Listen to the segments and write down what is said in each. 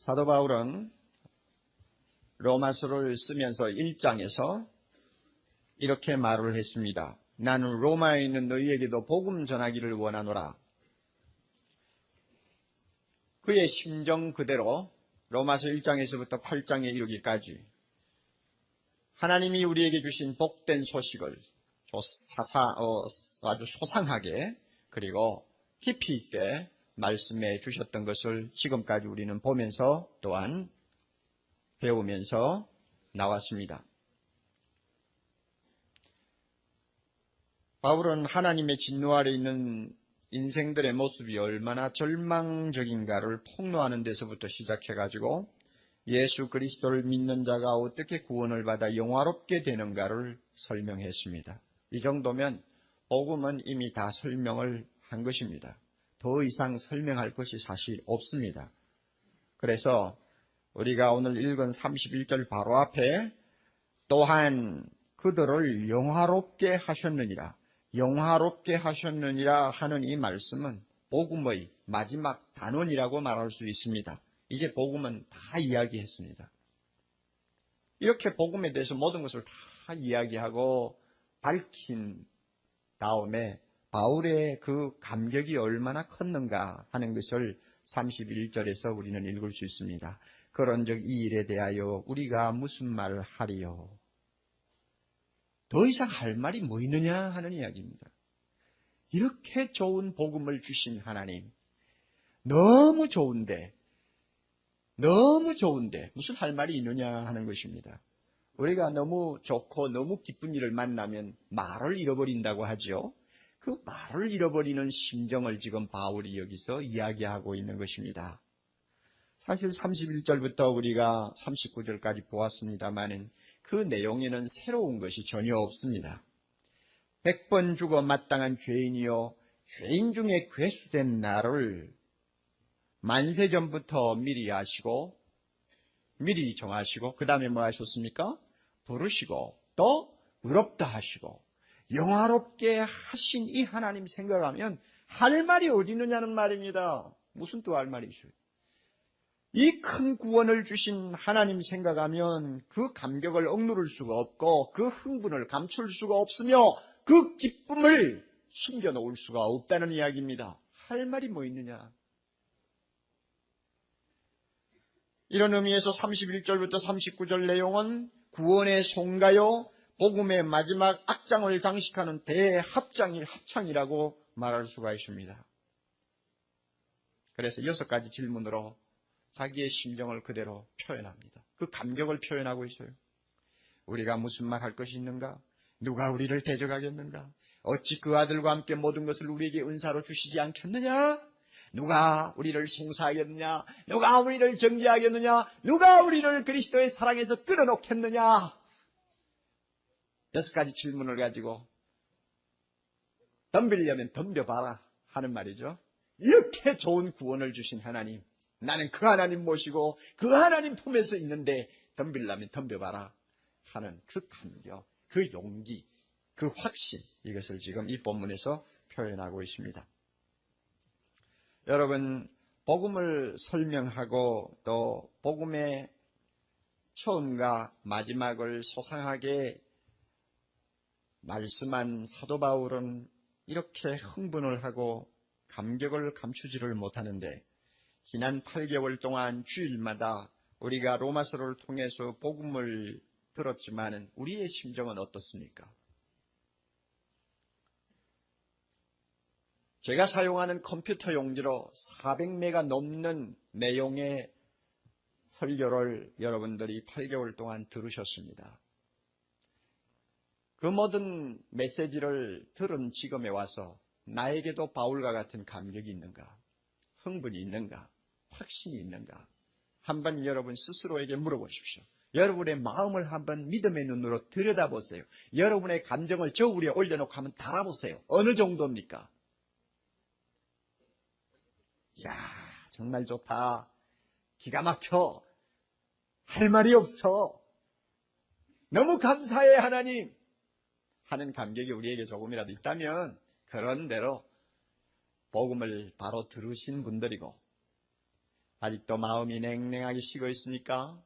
사도 바울은 로마서를 쓰면서 1장에서 이렇게 말을 했습니다. 나는 로마에 있는 너희에게도 복음 전하기를 원하노라. 그의 심정 그대로 로마서 1장에서부터 8장에 이르기까지 하나님이 우리에게 주신 복된 소식을 아주 소상하게 그리고 깊이 있게 말씀해 주셨던 것을 지금까지 우리는 보면서 또한 배우면서 나왔습니다. 바울은 하나님의 진노 아래 있는 인생들의 모습이 얼마나 절망적인가를 폭로하는 데서부터 시작해가지고 예수 그리스도를 믿는 자가 어떻게 구원을 받아 영화롭게 되는가를 설명했습니다. 이 정도면 복음은 이미 다 설명을 한 것입니다. 더 이상 설명할 것이 사실 없습니다. 그래서 우리가 오늘 읽은 31절 바로 앞에 또한 그들을 영화롭게 하셨느니라. 영화롭게 하셨느니라 하는 이 말씀은 복음의 마지막 단원이라고 말할 수 있습니다. 이제 복음은 다 이야기했습니다. 이렇게 복음에 대해서 모든 것을 다 이야기하고 밝힌 다음에 바울의 그 감격이 얼마나 컸는가 하는 것을 31절에서 우리는 읽을 수 있습니다. 그런즉 이 일에 대하여 우리가 무슨 말을 하리요? 더 이상 할 말이 뭐 있느냐 하는 이야기입니다. 이렇게 좋은 복음을 주신 하나님, 너무 좋은데 무슨 할 말이 있느냐 하는 것입니다. 우리가 너무 좋고 너무 기쁜 일을 만나면 말을 잃어버린다고 하죠. 그 말을 잃어버리는 심정을 지금 바울이 여기서 이야기하고 있는 것입니다. 사실 31절부터 우리가 39절까지 보았습니다만 그 내용에는 새로운 것이 전혀 없습니다. 100번 죽어 마땅한 죄인이요 죄인 중에 괴수된 나를 만세전부터 미리 아시고 미리 정하시고 그 다음에 뭐 하셨습니까? 부르시고 또 의롭다 하시고 영화롭게 하신 이 하나님 생각하면 할 말이 어디 있느냐는 말입니다. 무슨 또 할 말이 있어요? 이 큰 구원을 주신 하나님 생각하면 그 감격을 억누를 수가 없고 그 흥분을 감출 수가 없으며 그 기쁨을 숨겨놓을 수가 없다는 이야기입니다. 할 말이 뭐 있느냐? 이런 의미에서 31절부터 39절 내용은 구원의 송가요, 복음의 마지막 악장을 장식하는 합창이라고 말할 수가 있습니다. 그래서 6가지 질문으로 자기의 심정을 그대로 표현합니다. 그 감격을 표현하고 있어요. 우리가 무슨 말 할 것이 있는가? 누가 우리를 대적하겠는가? 어찌 그 아들과 함께 모든 것을 우리에게 은사로 주시지 않겠느냐? 누가 우리를 송사하겠느냐? 누가 우리를 정죄하겠느냐? 누가 우리를 그리스도의 사랑에서 끌어놓겠느냐? 6가지 질문을 가지고 덤비려면 덤벼봐라 하는 말이죠. 이렇게 좋은 구원을 주신 하나님, 나는 그 하나님 모시고 그 하나님 품에서 있는데 덤비려면 덤벼봐라 하는 그 감격, 그 용기, 그 확신, 이것을 지금 이 본문에서 표현하고 있습니다. 여러분, 복음을 설명하고 또 복음의 처음과 마지막을 소상하게 말씀한 사도 바울은 이렇게 흥분을 하고 감격을 감추지를 못하는데 지난 8개월 동안 주일마다 우리가 로마서를 통해서 복음을 들었지만 우리의 심정은 어떻습니까? 제가 사용하는 컴퓨터 용지로 400메가 넘는 내용의 설교를 여러분들이 8개월 동안 들으셨습니다. 그 모든 메시지를 들은 지금에 와서 나에게도 바울과 같은 감격이 있는가? 흥분이 있는가? 확신이 있는가? 한번 여러분 스스로에게 물어보십시오. 여러분의 마음을 한번 믿음의 눈으로 들여다보세요. 여러분의 감정을 저 위에 올려놓고 한번 달아보세요. 어느 정도입니까? 이야, 정말 좋다. 기가 막혀. 할 말이 없어. 너무 감사해, 하나님. 하는 감격이 우리에게 조금이라도 있다면 그런 대로 복음을 바로 들으신 분들이고 아직도 마음이 냉랭하게 식어 있습니까?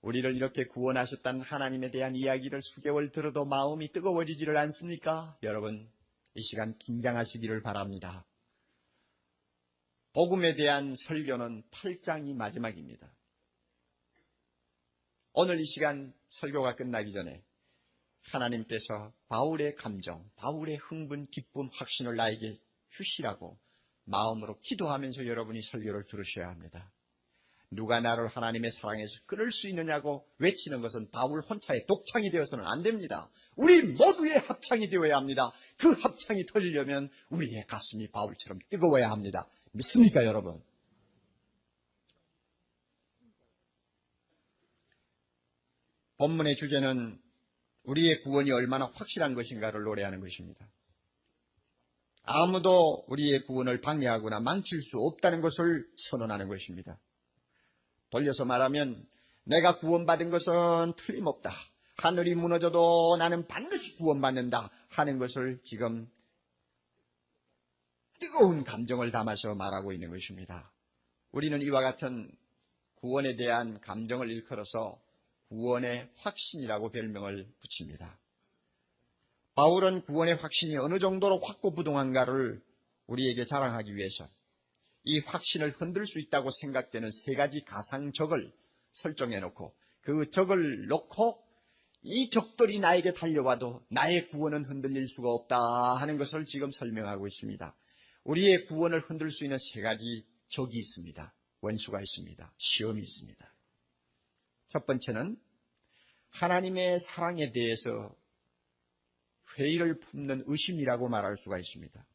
우리를 이렇게 구원하셨다는 하나님에 대한 이야기를 수개월 들어도 마음이 뜨거워지지를 않습니까? 여러분, 이 시간 긴장하시기를 바랍니다. 복음에 대한 설교는 8장이 마지막입니다. 오늘 이 시간 설교가 끝나기 전에 하나님께서 바울의 감정, 바울의 흥분, 기쁨, 확신을 나에게 주시라고 마음으로 기도하면서 여러분이 설교를 들으셔야 합니다. 누가 나를 하나님의 사랑에서 끊을 수 있느냐고 외치는 것은 바울 혼자의 독창이 되어서는 안 됩니다. 우리 모두의 합창이 되어야 합니다. 그 합창이 터지려면 우리의 가슴이 바울처럼 뜨거워야 합니다. 믿습니까, 여러분? 본문의 주제는 우리의 구원이 얼마나 확실한 것인가를 노래하는 것입니다. 아무도 우리의 구원을 방해하거나 망칠 수 없다는 것을 선언하는 것입니다. 돌려서 말하면 내가 구원받은 것은 틀림없다. 하늘이 무너져도 나는 반드시 구원받는다 하는 것을 지금 뜨거운 감정을 담아서 말하고 있는 것입니다. 우리는 이와 같은 구원에 대한 감정을 일컬어서 구원의 확신이라고 별명을 붙입니다. 바울은 구원의 확신이 어느 정도로 확고부동한가를 우리에게 자랑하기 위해서 이 확신을 흔들 수 있다고 생각되는 세 가지 가상적을 설정해 놓고 그 적을 놓고 이 적들이 나에게 달려와도 나의 구원은 흔들릴 수가 없다 하는 것을 지금 설명하고 있습니다. 우리의 구원을 흔들 수 있는 세 가지 적이 있습니다. 원수가 있습니다. 시험이 있습니다. 첫 번째는 하나님의 사랑에 대해서 회의를 품는 의심이라고 말할 수가 있습니다.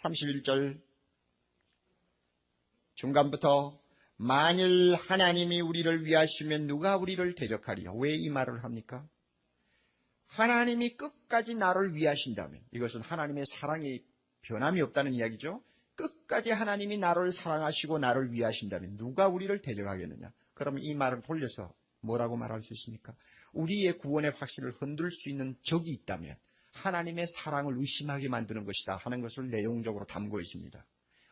31절 중간부터 만일 하나님이 우리를 위하시면 누가 우리를 대적하리요? 왜 이 말을 합니까? 하나님이 끝까지 나를 위하신다면, 이것은 하나님의 사랑이 변함이 없다는 이야기죠. 끝까지 하나님이 나를 사랑하시고 나를 위하신다면 누가 우리를 대적하겠느냐? 그러면 이 말을 돌려서 뭐라고 말할 수 있습니까? 우리의 구원의 확신을 흔들 수 있는 적이 있다면 하나님의 사랑을 의심하게 만드는 것이다 하는 것을 내용적으로 담고 있습니다.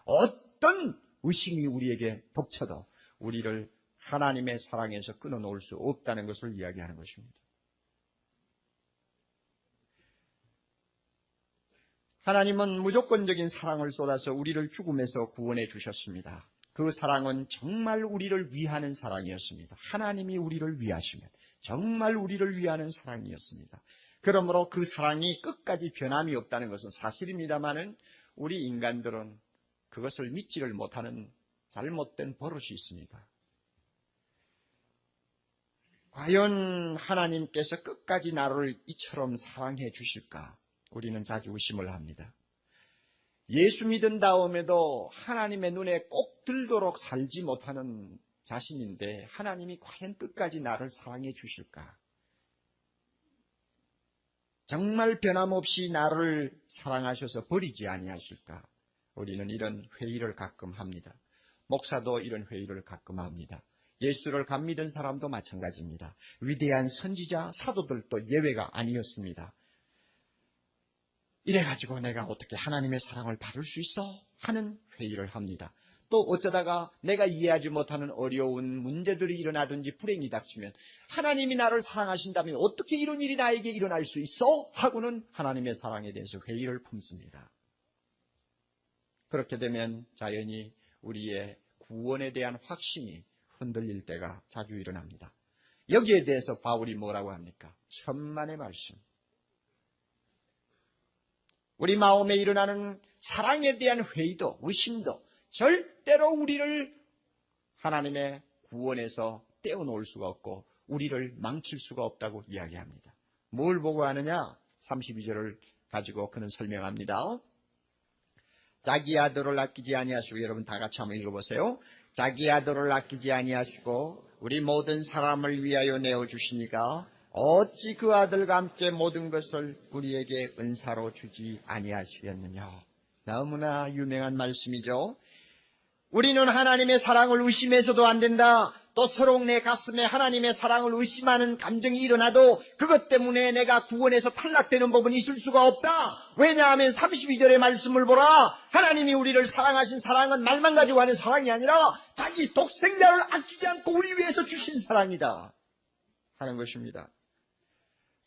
어떤 의심이 우리에게 덮쳐도 우리를 하나님의 사랑에서 끊어놓을 수 없다는 것을 이야기하는 것입니다. 하나님은 무조건적인 사랑을 쏟아서 우리를 죽음에서 구원해 주셨습니다. 그 사랑은 정말 우리를 위하는 사랑이었습니다. 하나님이 우리를 위하시면 정말 우리를 위하는 사랑이었습니다. 그러므로 그 사랑이 끝까지 변함이 없다는 것은 사실입니다마는 우리 인간들은 그것을 믿지를 못하는 잘못된 버릇이 있습니다. 과연 하나님께서 끝까지 나를 이처럼 사랑해 주실까? 우리는 자주 의심을 합니다. 예수 믿은 다음에도 하나님의 눈에 꼭 들도록 살지 못하는 자신인데 하나님이 과연 끝까지 나를 사랑해 주실까? 정말 변함없이 나를 사랑하셔서 버리지 아니하실까? 우리는 이런 회의를 가끔 합니다. 목사도 이런 회의를 가끔 합니다. 예수를 감 믿은 사람도 마찬가지입니다. 위대한 선지자, 사도들도 예외가 아니었습니다. 이래가지고 내가 어떻게 하나님의 사랑을 받을 수 있어? 하는 회의를 합니다. 또 어쩌다가 내가 이해하지 못하는 어려운 문제들이 일어나든지 불행이 닥치면 하나님이 나를 사랑하신다면 어떻게 이런 일이 나에게 일어날 수 있어? 하고는 하나님의 사랑에 대해서 회의를 품습니다. 그렇게 되면 자연히 우리의 구원에 대한 확신이 흔들릴 때가 자주 일어납니다. 여기에 대해서 바울이 뭐라고 합니까? 천만의 말씀. 우리 마음에 일어나는 사랑에 대한 회의도 의심도 절대로 우리를 하나님의 구원에서 떼어놓을 수가 없고 우리를 망칠 수가 없다고 이야기합니다. 뭘 보고 하느냐? 32절을 가지고 그는 설명합니다. 자기 아들을 아끼지 아니하시고, 여러분 다 같이 한번 읽어보세요. 자기 아들을 아끼지 아니하시고 우리 모든 사람을 위하여 내어주시니까 어찌 그 아들과 함께 모든 것을 우리에게 은사로 주지 아니하시겠느냐. 너무나 유명한 말씀이죠. 우리는 하나님의 사랑을 의심해서도 안 된다. 또 또 서러운 내 가슴에 하나님의 사랑을 의심하는 감정이 일어나도 그것 때문에 내가 구원에서 탈락되는 법은 있을 수가 없다. 왜냐하면 32절의 말씀을 보라. 하나님이 우리를 사랑하신 사랑은 말만 가지고 하는 사랑이 아니라 자기 독생자를 아끼지 않고 우리 위해서 주신 사랑이다 하는 것입니다.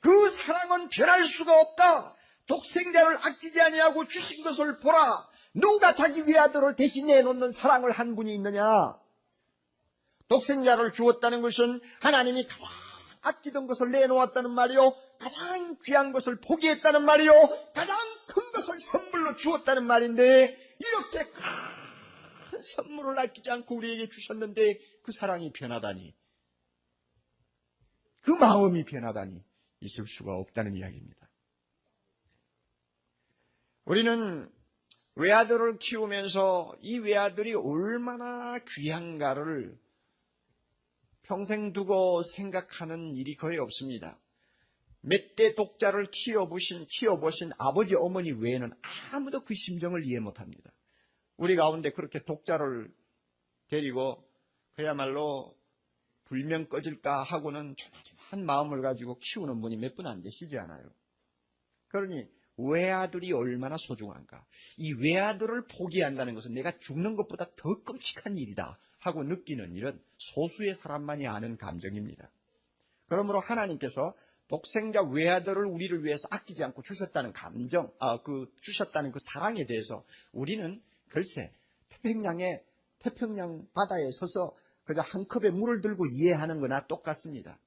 그 사랑은 변할 수가 없다. 독생자를 아끼지 아니하고 주신 것을 보라. 누가 자기 외아들을 대신 내놓는 사랑을 한 분이 있느냐? 독생자를 주었다는 것은 하나님이 가장 아끼던 것을 내놓았다는 말이요, 가장 귀한 것을 포기했다는 말이요, 가장 큰 것을 선물로 주었다는 말인데, 이렇게 큰 선물을 아끼지 않고 우리에게 주셨는데 그 사랑이 변하다니, 그 마음이 변하다니 있을 수가 없다는 이야기입니다. 우리는 외아들을 키우면서 이 외아들이 얼마나 귀한가를 평생 두고 생각하는 일이 거의 없습니다. 몇 대 독자를 키워보신 아버지 어머니 외에는 아무도 그 심정을 이해 못합니다. 우리 가운데 그렇게 독자를 데리고 그야말로 불면 꺼질까 하고는 조마조마한 마음을 가지고 키우는 분이 몇 분 안 계시지 않아요. 그러니 외아들이 얼마나 소중한가. 이 외아들을 포기한다는 것은 내가 죽는 것보다 더 끔찍한 일이다 하고 느끼는 일은 소수의 사람만이 아는 감정입니다. 그러므로 하나님께서 독생자 외아들을 우리를 위해서 아끼지 않고 주셨다는 감정, 주셨다는 그 사랑에 대해서 우리는 글쎄 태평양 바다에 서서 그저 한 컵의 물을 들고 이해하는 거나 똑같습니다.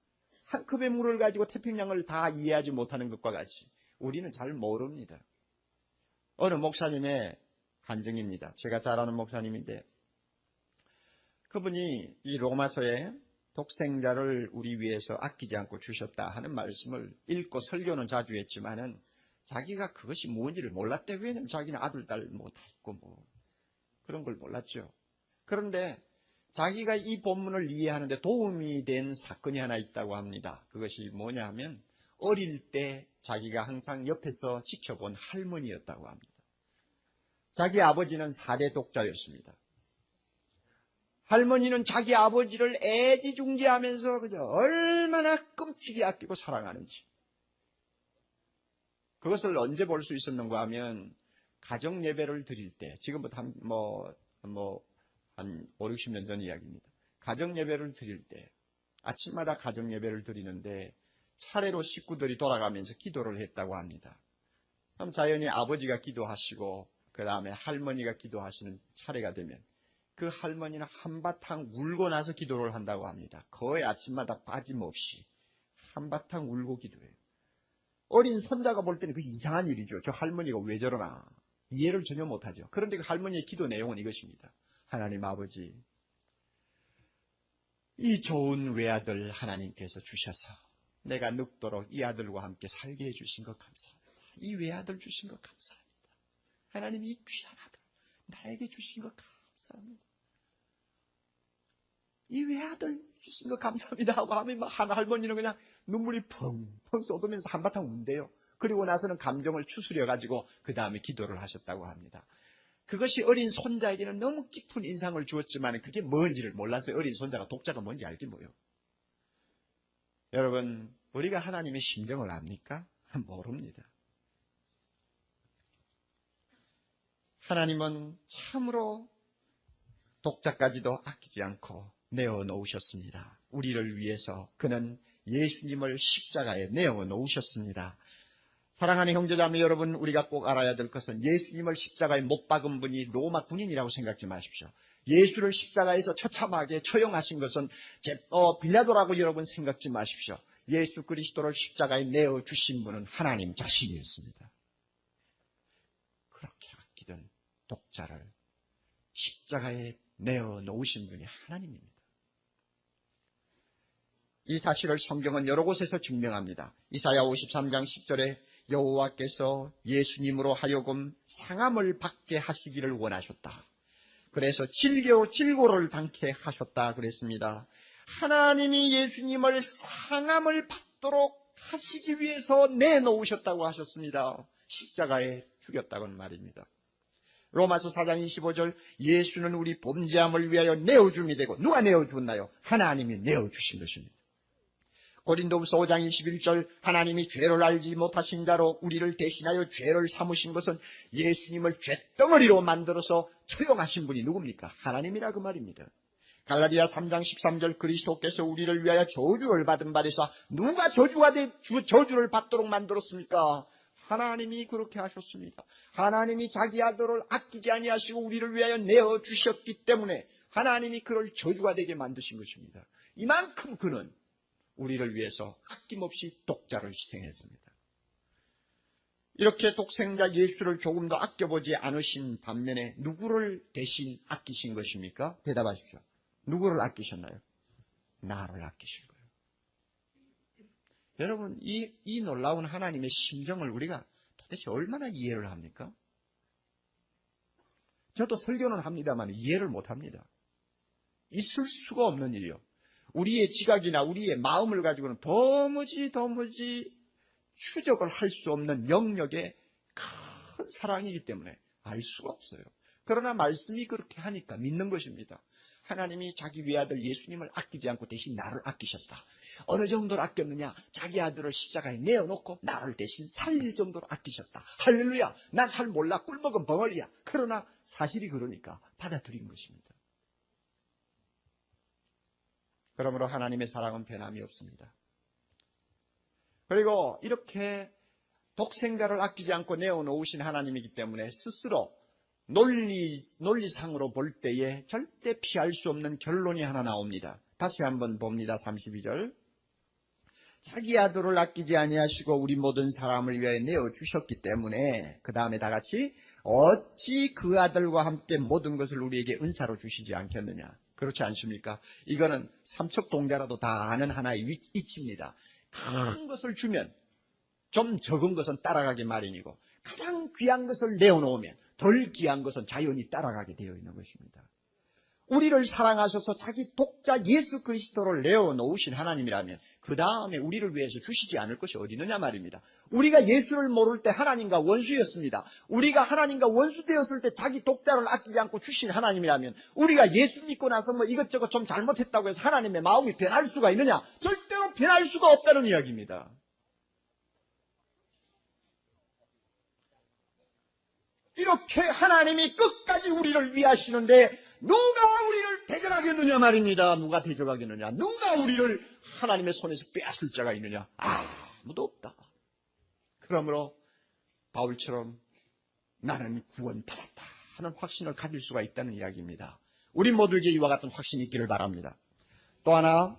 한 컵의 물을 가지고 태평양을 다 이해하지 못하는 것과 같이 우리는 잘 모릅니다. 어느 목사님의 간증입니다. 제가 잘 아는 목사님인데 그분이 이 로마서에 독생자를 우리 위해서 아끼지 않고 주셨다 하는 말씀을 읽고 설교는 자주 했지만은 자기가 그것이 뭔지를 몰랐대. 왜냐면 자기는 아들, 딸 뭐 다 있고 뭐 그런 걸 몰랐죠. 그런데 자기가 이 본문을 이해하는데 도움이 된 사건이 하나 있다고 합니다. 그것이 뭐냐 하면 어릴 때 자기가 항상 옆에서 지켜본 할머니였다고 합니다. 자기 아버지는 4대 독자였습니다. 할머니는 자기 아버지를 애지중지하면서 그저 얼마나 끔찍이 아끼고 사랑하는지. 그것을 언제 볼 수 있었는가 하면 가정 예배를 드릴 때, 지금부터 한 5, 60년 전 이야기입니다. 가정 예배를 드릴 때, 아침마다 가정 예배를 드리는데 차례로 식구들이 돌아가면서 기도를 했다고 합니다. 그럼 자연히 아버지가 기도하시고 그 다음에 할머니가 기도하시는 차례가 되면 그 할머니는 한바탕 울고 나서 기도를 한다고 합니다. 거의 아침마다 빠짐없이 한바탕 울고 기도해요. 어린 손자가 볼 때는 그 이상한 일이죠. 저 할머니가 왜 저러나 이해를 전혀 못하죠. 그런데 그 할머니의 기도 내용은 이것입니다. 하나님 아버지, 이 좋은 외아들 하나님께서 주셔서 내가 늙도록 이 아들과 함께 살게 해주신 것 감사합니다. 이 외아들 주신 것 감사합니다. 하나님 이 귀한 아들 나에게 주신 것 감사합니다. 이 외아들 주신 것 감사합니다 하고 하면 한 할머니는 그냥 눈물이 펑펑 쏟으면서 한바탕 운대요. 그리고 나서는 감정을 추스려가지고 그 다음에 기도를 하셨다고 합니다. 그것이 어린 손자에게는 너무 깊은 인상을 주었지만 그게 뭔지를 몰랐어요. 어린 손자가 독자가 뭔지 알지 뭐요. 여러분, 우리가 하나님의 심정을 압니까? 모릅니다. 하나님은 참으로 독자까지도 아끼지 않고 내어놓으셨습니다. 우리를 위해서 그는 예수님을 십자가에 내어놓으셨습니다. 사랑하는 형제자매 여러분, 우리가 꼭 알아야 될 것은 예수님을 십자가에 못 박은 분이 로마 군인이라고 생각지 마십시오. 예수를 십자가에서 처참하게 처형하신 것은 빌라도라고 여러분 생각지 마십시오. 예수 그리스도를 십자가에 내어주신 분은 하나님 자신이었습니다. 그렇게 아끼던 독자를 십자가에 내어놓으신 분이 하나님입니다. 이 사실을 성경은 여러 곳에서 증명합니다. 이사야 53장 10절에 여호와께서 예수님으로 하여금 상함을 받게 하시기를 원하셨다. 그래서 질고를 당케 하셨다 그랬습니다. 하나님이 예수님을 상함을 받도록 하시기 위해서 내놓으셨다고 하셨습니다. 십자가에 죽였다고는 말입니다. 로마서 4장 25절 예수는 우리 범죄함을 위하여 내어줌이 되고 누가 내어주었나요? 하나님이 내어주신 것입니다. 고린도후서 5장 21절 하나님이 죄를 알지 못하신 자로 우리를 대신하여 죄를 삼으신 것은 예수님을 죄덩어리로 만들어서 처형하신 분이 누굽니까? 하나님이라 그 말입니다. 갈라디아 3장 13절 그리스도께서 우리를 위하여 저주를 받은 바 되사 누가 저주를 받도록 만들었습니까? 하나님이 그렇게 하셨습니다. 하나님이 자기 아들을 아끼지 아니하시고 우리를 위하여 내어주셨기 때문에 하나님이 그를 저주가 되게 만드신 것입니다. 이만큼 그는 우리를 위해서 아낌없이 독자를 희생했습니다. 이렇게 독생자 예수를 조금 더 아껴보지 않으신 반면에 누구를 대신 아끼신 것입니까? 대답하십시오. 누구를 아끼셨나요? 나를 아끼신 거예요. 여러분, 이 놀라운 하나님의 심정을 우리가 도대체 얼마나 이해를 합니까? 저도 설교는 합니다만 이해를 못합니다. 있을 수가 없는 일이요. 우리의 지각이나 우리의 마음을 가지고는 도무지 추적을 할 수 없는 영역의 큰 사랑이기 때문에 알 수가 없어요. 그러나 말씀이 그렇게 하니까 믿는 것입니다. 하나님이 자기 외아들 예수님을 아끼지 않고 대신 나를 아끼셨다. 어느 정도로 아꼈느냐? 자기 아들을 십자가에 내어놓고 나를 대신 살릴 정도로 아끼셨다. 할렐루야! 난 잘 몰라. 꿀먹은 벙어리야. 그러나 사실이 그러니까 받아들인 것입니다. 그러므로 하나님의 사랑은 변함이 없습니다. 그리고 이렇게 독생자를 아끼지 않고 내어놓으신 하나님이기 때문에 스스로 논리상으로 볼 때에 절대 피할 수 없는 결론이 하나 나옵니다. 다시 한번 봅니다. 32절. 자기 아들을 아끼지 아니하시고 우리 모든 사람을 위하여 내어주셨기 때문에 그 다음에 다 같이 어찌 그 아들과 함께 모든 것을 우리에게 은사로 주시지 않겠느냐. 그렇지 않습니까? 이거는 삼척동자라도 다 아는 하나의 이치입니다. 큰 것을 주면 좀 적은 것은 따라가기 마련이고 가장 귀한 것을 내어놓으면 덜 귀한 것은 자연히 따라가게 되어 있는 것입니다. 우리를 사랑하셔서 자기 독자 예수 그리스도를 내어놓으신 하나님이라면 그 다음에 우리를 위해서 주시지 않을 것이 어디 있느냐 말입니다. 우리가 예수를 모를 때 하나님과 원수였습니다. 우리가 하나님과 원수 되었을 때 자기 독자를 아끼지 않고 주신 하나님이라면 우리가 예수 믿고 나서 뭐 이것저것 좀 잘못했다고 해서 하나님의 마음이 변할 수가 있느냐? 절대로 변할 수가 없다는 이야기입니다. 이렇게 하나님이 끝까지 우리를 위하시는데 누가 우리를 대적하겠느냐 말입니다. 누가 대적하겠느냐. 누가 우리를 하나님의 손에서 빼앗을 자가 있느냐. 아무도 없다. 그러므로 바울처럼 나는 구원받았다 하는 확신을 가질 수가 있다는 이야기입니다. 우리 모두에게 이와 같은 확신이 있기를 바랍니다. 또 하나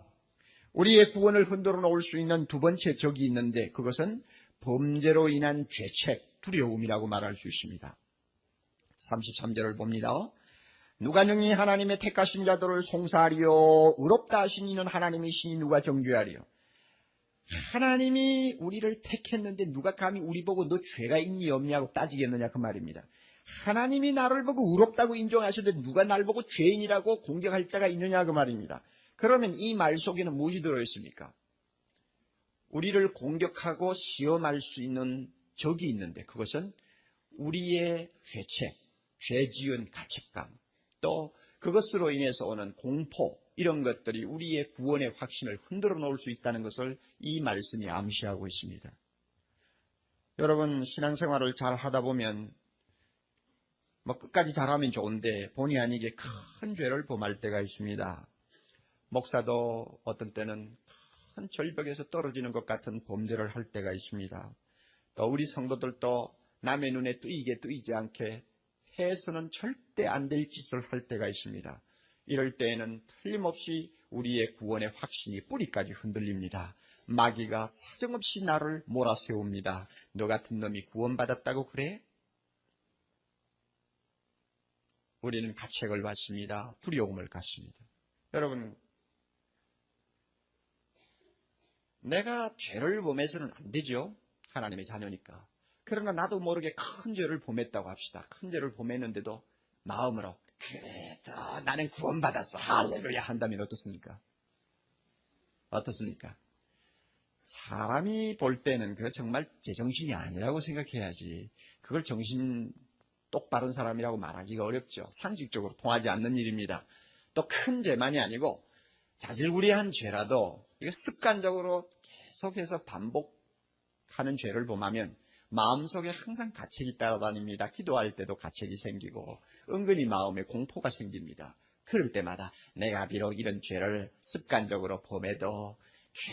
우리의 구원을 흔들어 놓을 수 있는 두 번째 적이 있는데 그것은 범죄로 인한 죄책, 두려움이라고 말할 수 있습니다. 33절을 봅니다. 누가 능히 하나님의 택하신 자들을 송사하리요 의롭다 하신 이는 하나님이시니 누가 정죄하리요. 하나님이 우리를 택했는데 누가 감히 우리 보고 너 죄가 있니 없냐고 따지겠느냐 그 말입니다. 하나님이 나를 보고 의롭다고 인정하시는데 누가 날 보고 죄인이라고 공격할 자가 있느냐 그 말입니다. 그러면 이 말 속에는 무엇이 들어있습니까? 우리를 공격하고 시험할 수 있는 적이 있는데 그것은 우리의 죄책, 죄 지은 가책감, 또 그것으로 인해서 오는 공포, 이런 것들이 우리의 구원의 확신을 흔들어 놓을 수 있다는 것을 이 말씀이 암시하고 있습니다. 여러분, 신앙생활을 잘 하다 보면 끝까지 잘하면 좋은데 본의 아니게 큰 죄를 범할 때가 있습니다. 목사도 어떤 때는 큰 절벽에서 떨어지는 것 같은 범죄를 할 때가 있습니다. 또 우리 성도들도 남의 눈에 뜨이지 않게 해서는 절대 안 될 짓을 할 때가 있습니다. 이럴 때에는 틀림없이 우리의 구원의 확신이 뿌리까지 흔들립니다. 마귀가 사정없이 나를 몰아세웁니다. 너 같은 놈이 구원받았다고 그래? 우리는 가책을 받습니다. 두려움을 갖습니다. 여러분, 내가 죄를 범해서는 안 되죠. 하나님의 자녀니까. 그러나 나도 모르게 큰 죄를 범했다고 합시다. 큰 죄를 범했는데도 마음으로 그래도 나는 구원받았어. 할렐루야 한다면 어떻습니까? 어떻습니까? 사람이 볼 때는 그거 정말 제정신이 아니라고 생각해야지. 그걸 정신 똑바른 사람이라고 말하기가 어렵죠. 상식적으로 통하지 않는 일입니다. 또 큰 죄만이 아니고 자질구레한 죄라도 이거 습관적으로 계속해서 반복하는 죄를 범하면 마음속에 항상 가책이 따라다닙니다. 기도할 때도 가책이 생기고 은근히 마음에 공포가 생깁니다. 그럴 때마다 내가 비록 이런 죄를 습관적으로 범해도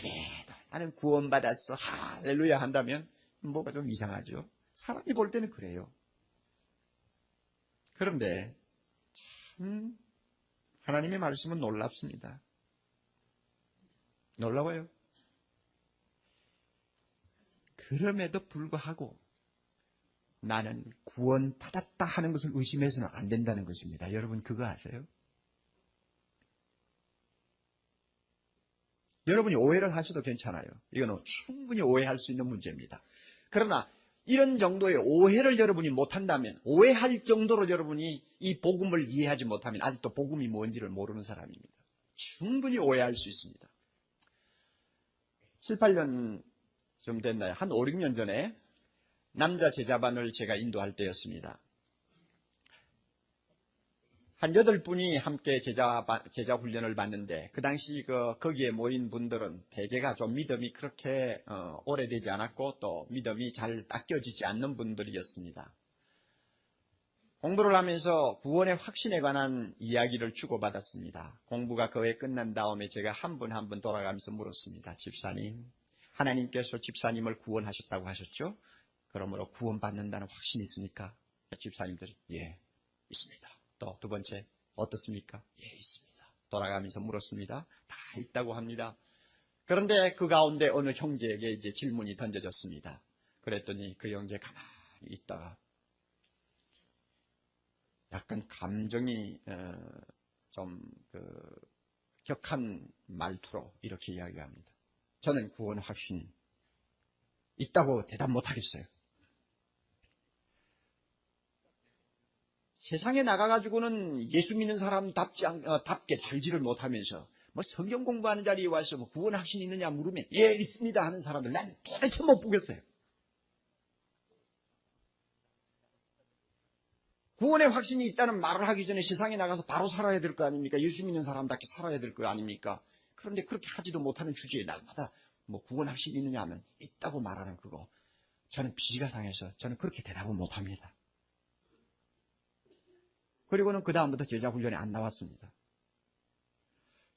그래도 나는 구원받았어 할렐루야 한다면 뭐가 좀 이상하죠. 사람이 볼 때는 그래요. 그런데 참 하나님의 말씀은 놀랍습니다. 놀라워요. 그럼에도 불구하고 나는 구원받았다 하는 것을 의심해서는 안 된다는 것입니다. 여러분 그거 아세요? 여러분이 오해를 하셔도 괜찮아요. 이거는 충분히 오해할 수 있는 문제입니다. 그러나 이런 정도의 오해를 여러분이 못한다면, 오해할 정도로 여러분이 이 복음을 이해하지 못하면 아직도 복음이 뭔지를 모르는 사람입니다. 충분히 오해할 수 있습니다. 7, 8년 좀 됐나요? 한 5, 6년 전에 남자 제자반을 제가 인도할 때였습니다. 한 8분이 함께 제자 훈련을 받는데 그 당시 거기에 모인 분들은 대개가 좀 믿음이 그렇게 오래되지 않았고 또 믿음이 잘 닦여지지 않는 분들이었습니다. 공부를 하면서 구원의 확신에 관한 이야기를 주고받았습니다. 공부가 거의 끝난 다음에 제가 한 분 한 분 돌아가면서 물었습니다. 집사님, 하나님께서 집사님을 구원하셨다고 하셨죠? 그러므로 구원받는다는 확신이 있습니까? 집사님들이 예, 있습니다. 또 두 번째 어떻습니까? 예, 있습니다. 돌아가면서 물었습니다. 다 있다고 합니다. 그런데 그 가운데 어느 형제에게 이제 질문이 던져졌습니다. 그랬더니 그 형제 가만히 있다가 약간 감정이 좀 격한 말투로 이렇게 이야기합니다. 저는 구원 확신이 있다고 대답 못하겠어요. 세상에 나가가지고는 예수 믿는 사람답게 살지를 못하면서 뭐 성경 공부하는 자리에 와서 뭐 구원 확신이 있느냐 물으면 예 있습니다 하는 사람들 난 도대체 못 보겠어요. 구원의 확신이 있다는 말을 하기 전에 세상에 나가서 바로 살아야 될 거 아닙니까? 예수 믿는 사람답게 살아야 될 거 아닙니까? 그런데 그렇게 하지도 못하는 주제에 날마다 뭐 구원 확신이 있느냐 하면 있다고 말하는 그거. 저는 비가 상해서 저는 그렇게 대답을 못합니다. 그리고는 그 다음부터 제자 훈련에 안 나왔습니다.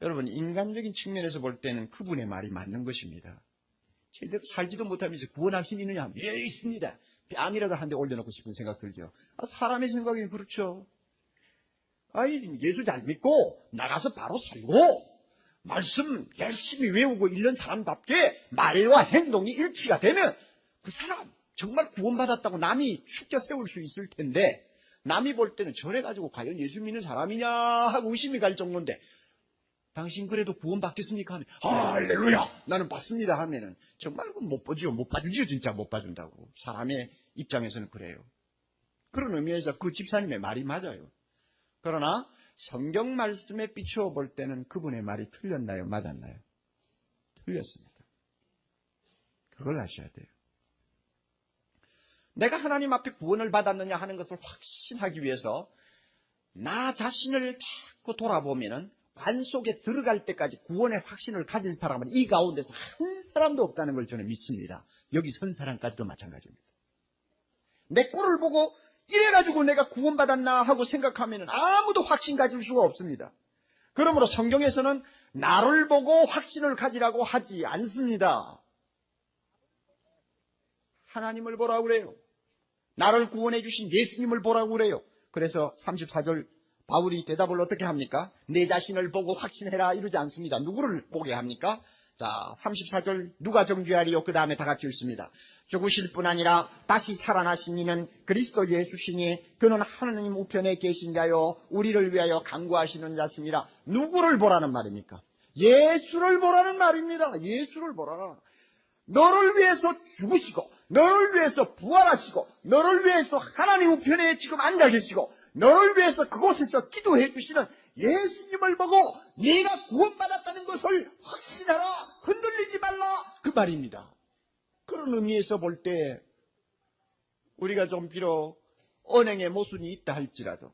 여러분 인간적인 측면에서 볼 때는 그분의 말이 맞는 것입니다. 제대로 살지도 못하면서 구원 확신이 있느냐 하면 예 있습니다. 뺨이라도 한 대 올려놓고 싶은 생각 들죠. 사람의 생각이 그렇죠. 예수 잘 믿고 나가서 바로 살고 말씀 열심히 외우고 있는 사람답게 말과 행동이 일치가 되면 그 사람 정말 구원받았다고 남이 축켜 세울 수 있을 텐데 남이 볼 때는 저래가지고 과연 예수 믿는 사람이냐 하고 의심이 갈 정도인데 당신 그래도 구원받겠습니까? 하면 할렐루야 나는 받습니다 하면은 정말 못 보지요. 못 봐주지요. 진짜 못 봐준다고. 사람의 입장에서는 그래요. 그런 의미에서 그 집사님의 말이 맞아요. 그러나 성경 말씀에 비추어 볼 때는 그분의 말이 틀렸나요? 맞았나요? 틀렸습니다. 그걸 아셔야 돼요. 내가 하나님 앞에 구원을 받았느냐 하는 것을 확신하기 위해서 나 자신을 자꾸 돌아보면은 관 속에 들어갈 때까지 구원의 확신을 가진 사람은 이 가운데서 한 사람도 없다는 걸 저는 믿습니다. 여기 선 사람까지도 마찬가지입니다. 내 꼴을 보고 이래가지고 내가 구원받았나 하고 생각하면 아무도 확신 가질 수가 없습니다. 그러므로 성경에서는 나를 보고 확신을 가지라고 하지 않습니다. 하나님을 보라고 그래요. 나를 구원해 주신 예수님을 보라고 그래요. 그래서 34절 바울이 대답을 어떻게 합니까? 내 자신을 보고 확신해라 이러지 않습니다. 누구를 보게 합니까? 자, 34절 누가 정죄하리요? 그 다음에 다 같이 읽습니다. 죽으실 뿐 아니라 다시 살아나신 이는 그리스도 예수시니 그는 하나님 우편에 계신 자요 우리를 위하여 간구하시는 자십니다. 누구를 보라는 말입니까? 예수를 보라는 말입니다. 예수를 보라. 너를 위해서 죽으시고 너를 위해서 부활하시고 너를 위해서 하나님 우편에 지금 앉아 계시고 너를 위해서 그곳에서 기도해 주시는 예수님을 보고 네가 구원받았다는 것을 확신하라. 흔들리지 말라. 그 말입니다. 그런 의미에서 볼 때 우리가 좀 비록 언행의 모순이 있다 할지라도,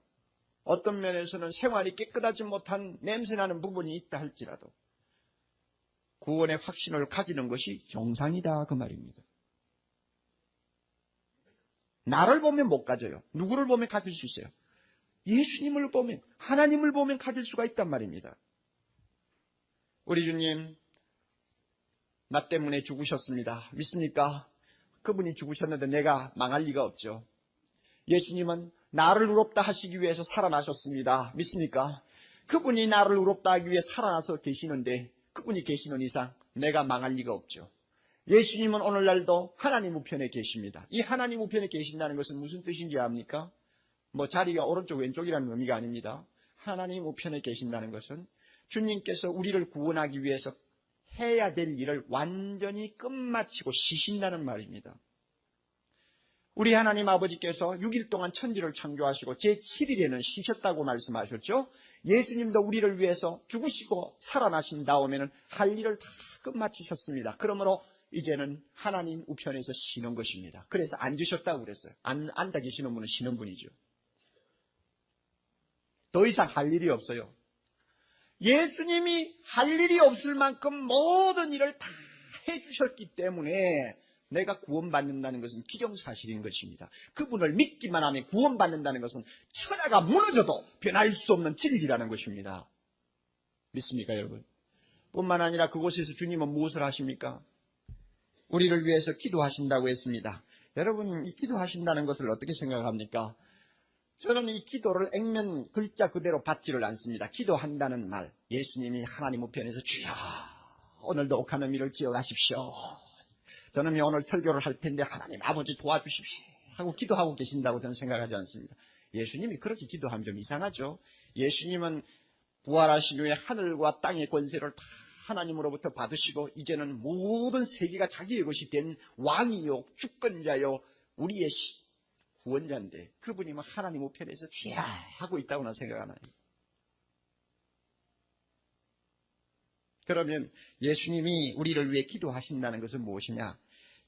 어떤 면에서는 생활이 깨끗하지 못한 냄새나는 부분이 있다 할지라도 구원의 확신을 가지는 것이 정상이다 그 말입니다. 나를 보면 못 가져요. 누구를 보면 가질 수 있어요? 예수님을 보면, 하나님을 보면 가질 수가 있단 말입니다. 우리 주님 나 때문에 죽으셨습니다. 믿습니까? 그분이 죽으셨는데 내가 망할 리가 없죠. 예수님은 나를 의롭다 하시기 위해서 살아나셨습니다. 믿습니까? 그분이 나를 의롭다 하기 위해 살아나서 계시는데 그분이 계시는 이상 내가 망할 리가 없죠. 예수님은 오늘날도 하나님 우편에 계십니다. 이 하나님 우편에 계신다는 것은 무슨 뜻인지 압니까? 자리가 오른쪽 왼쪽이라는 의미가 아닙니다. 하나님 우편에 계신다는 것은 주님께서 우리를 구원하기 위해서 해야 될 일을 완전히 끝마치고 쉬신다는 말입니다. 우리 하나님 아버지께서 6일 동안 천지를 창조하시고 제7일에는 쉬셨다고 말씀하셨죠. 예수님도 우리를 위해서 죽으시고 살아나신 다음에는 할 일을 다 끝마치셨습니다. 그러므로 이제는 하나님 우편에서 쉬는 것입니다. 그래서 앉으셨다고 그랬어요. 앉아 계시는 분은 쉬는 분이죠. 더 이상 할 일이 없어요. 예수님이 할 일이 없을 만큼 모든 일을 다 해주셨기 때문에 내가 구원받는다는 것은 기정사실인 것입니다. 그분을 믿기만 하면 구원받는다는 것은 천하가 무너져도 변할 수 없는 진리라는 것입니다. 믿습니까 여러분? 뿐만 아니라 그곳에서 주님은 무엇을 하십니까? 우리를 위해서 기도하신다고 했습니다. 여러분 이 기도하신다는 것을 어떻게 생각합니까? 저는 이 기도를 액면 글자 그대로 받지를 않습니다. 기도한다는 말, 예수님이 하나님 우편에서 주여 오늘도 옥하는 일을 기억하십시오. 저는 오늘 설교를 할 텐데 하나님 아버지 도와주십시오 하고 기도하고 계신다고 저는 생각하지 않습니다. 예수님이 그렇게 기도하면 좀 이상하죠. 예수님은 부활하신 후에 하늘과 땅의 권세를 다 하나님으로부터 받으시고 이제는 모든 세계가 자기의 것이 된 왕이요 주권자요 우리의 구원자인데 그분이 하나님 우편에서 주야 하고 있다고 나 생각하나요? 그러면 예수님이 우리를 위해 기도하신다는 것은 무엇이냐?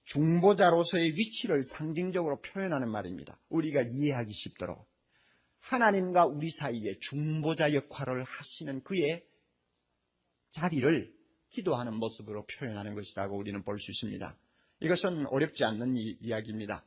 중보자로서의 위치를 상징적으로 표현하는 말입니다. 우리가 이해하기 쉽도록 하나님과 우리 사이에 중보자 역할을 하시는 그의 자리를 기도하는 모습으로 표현하는 것이라고 우리는 볼 수 있습니다. 이것은 어렵지 않는 이야기입니다.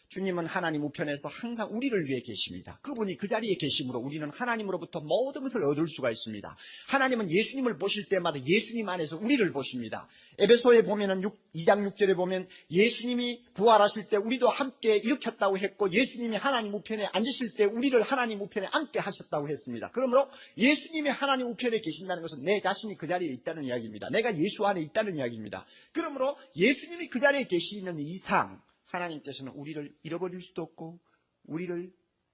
주님은 하나님 우편에서 항상 우리를 위해 계십니다. 그분이 그 자리에 계심으로 우리는 하나님으로부터 모든 것을 얻을 수가 있습니다. 하나님은 예수님을 보실 때마다 예수님 안에서 우리를 보십니다. 에베소에 보면은 2장 6절에 보면 예수님이 부활하실 때 우리도 함께 일으켰다고 했고 예수님이 하나님 우편에 앉으실 때 우리를 하나님 우편에 앉게 하셨다고 했습니다. 그러므로 예수님이 하나님 우편에 계신다는 것은 내 자신이 그 자리에 있다는 이야기입니다. 내가 예수 안에 있다는 이야기입니다. 그러므로 예수님이 그 자리에 계시는 이상 하나님께서는 우리를 잃어버릴 수도 없고 우리를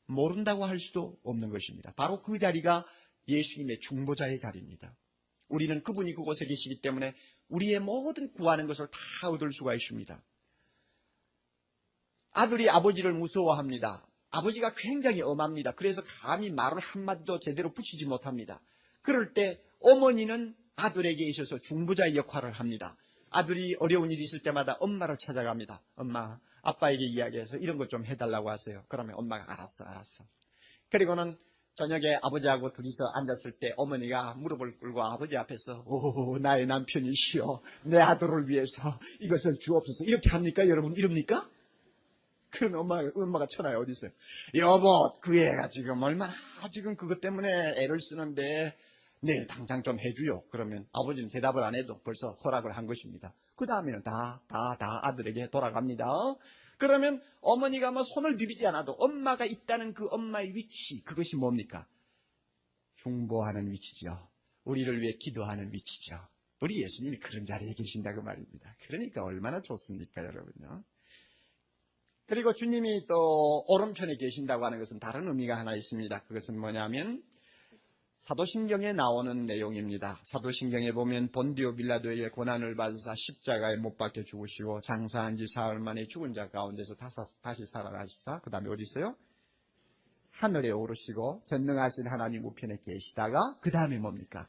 모른다고 할 수도 없는 것입니다. 바로 그 자리가 예수님의 중보자의 자리입니다. 우리는 그분이 그곳에 계시기 때문에 우리의 모든 구하는 것을 다 얻을 수가 있습니다. 아들이 아버지를 무서워합니다. 아버지가 굉장히 엄합니다. 그래서 감히 말을 한마디도 제대로 붙이지 못합니다. 그럴 때 어머니는 아들에게 있어서 중보자의 역할을 합니다. 아들이 어려운 일이 있을 때마다 엄마를 찾아갑니다. 엄마, 아빠에게 이야기해서 이런 것 좀 해달라고 하세요. 그러면 엄마가 알았어. 그리고는 저녁에 아버지하고 둘이서 앉았을 때 어머니가 무릎을 꿇고 아버지 앞에서 오 나의 남편이시여 내 아들을 위해서 이것을 주옵소서 이렇게 합니까 여러분? 이럽니까? 그런 엄마가 천하에 어디 있어요? 여보 그 애가 지금 얼마나 지금 그것 때문에 애를 쓰는데 네, 당장 좀 해주요. 그러면 아버지는 대답을 안 해도 벌써 허락을 한 것입니다. 그 다음에는 다 아들에게 돌아갑니다. 그러면 어머니가 손을 비비지 않아도 엄마가 있다는 그 엄마의 위치, 그것이 뭡니까? 중보하는 위치죠. 우리를 위해 기도하는 위치죠. 우리 예수님이 그런 자리에 계신다고 말입니다. 그러니까 얼마나 좋습니까, 여러분요? 그리고 주님이 또 오른편에 계신다고 하는 것은 다른 의미가 하나 있습니다. 그것은 뭐냐면 사도신경에 나오는 내용입니다. 사도신경에 보면 본디오 빌라도에게 고난을 받으사 십자가에 못 박혀 죽으시고 장사한 지 사흘 만에 죽은 자 가운데서 다시 살아나시사 그 다음에 어디 있어요? 하늘에 오르시고 전능하신 하나님 우편에 계시다가 그 다음에 뭡니까?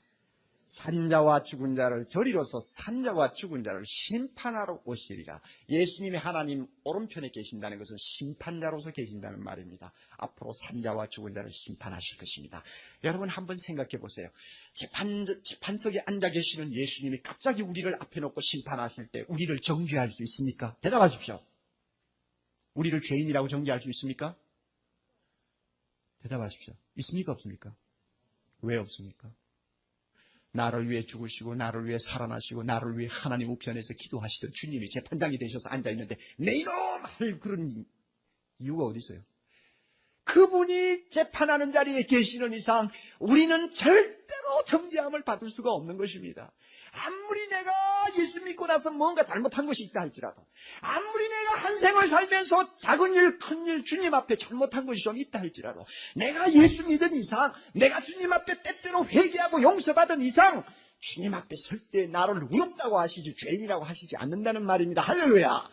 산자와 죽은 자를 저리로서 산자와 죽은 자를 심판하러 오시리라. 예수님이 하나님 오른편에 계신다는 것은 심판자로서 계신다는 말입니다. 앞으로 산자와 죽은 자를 심판하실 것입니다. 여러분 한번 생각해 보세요. 재판석에 앉아 계시는 예수님이 갑자기 우리를 앞에 놓고 심판하실 때 우리를 정죄할 수 있습니까? 대답하십시오. 우리를 죄인이라고 정죄할 수 있습니까? 대답하십시오. 있습니까? 없습니까? 왜 없습니까? 나를 위해 죽으시고 나를 위해 살아나시고 나를 위해 하나님 우편에서 기도하시던 주님이 재판장이 되셔서 앉아있는데 내 이놈! 할 그런 이유가 어디 있어요? 그분이 재판하는 자리에 계시는 이상 우리는 절대로 정죄함을 받을 수가 없는 것입니다. 아무리 내가 예수 믿고 나서 뭔가 잘못한 것이 있다 할지라도, 아무리 내가 한 생을 살면서 작은 일, 큰 일 주님 앞에 잘못한 것이 좀 있다 할지라도, 내가 예수 믿은 이상, 내가 주님 앞에 때때로 회개하고 용서받은 이상 주님 앞에 설 때 나를 의롭다고 하시지 죄인이라고 하시지 않는다는 말입니다. 할렐루야.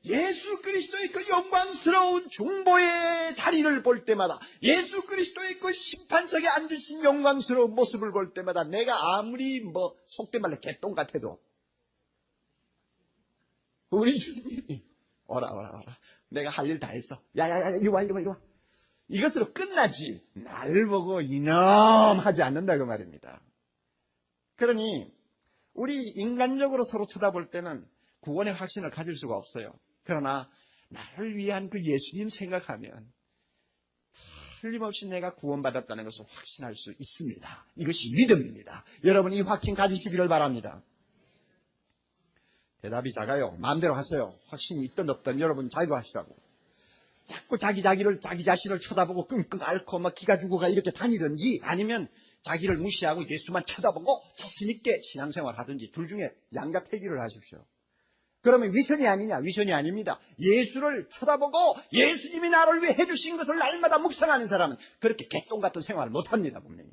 예수 그리스도의 그 영광스러운 중보의 자리를 볼 때마다, 예수 그리스도의 그 심판석에 앉으신 영광스러운 모습을 볼 때마다 내가 아무리 속된 말로 개똥 같아도 우리 주님이 오라 내가 할 일 다 했어. 야야야 이리 와. 이것으로 끝나지 나를 보고 이놈 하지 않는다 그 말입니다. 그러니 우리 인간적으로 서로 쳐다볼 때는 구원의 확신을 가질 수가 없어요. 그러나 나를 위한 그 예수님 생각하면 틀림없이 내가 구원받았다는 것을 확신할 수 있습니다. 이것이 믿음입니다. 여러분 이 확신 가지시기를 바랍니다. 대답이 작아요. 마음대로 하세요. 확신이 있든 없든 여러분 자유하시라고. 자꾸 자기 자신을 쳐다보고 끙끙 앓고 막 기가 죽어가 이렇게 다니든지, 아니면 자기를 무시하고 예수만 쳐다보고 자신 있게 신앙생활 하든지, 둘 중에 양자택일을 하십시오. 그러면 위선이 아니냐? 위선이 아닙니다. 예수를 쳐다보고 예수님이 나를 위해 해주신 것을 날마다 묵상하는 사람은 그렇게 개똥 같은 생활을 못합니다. 분명히.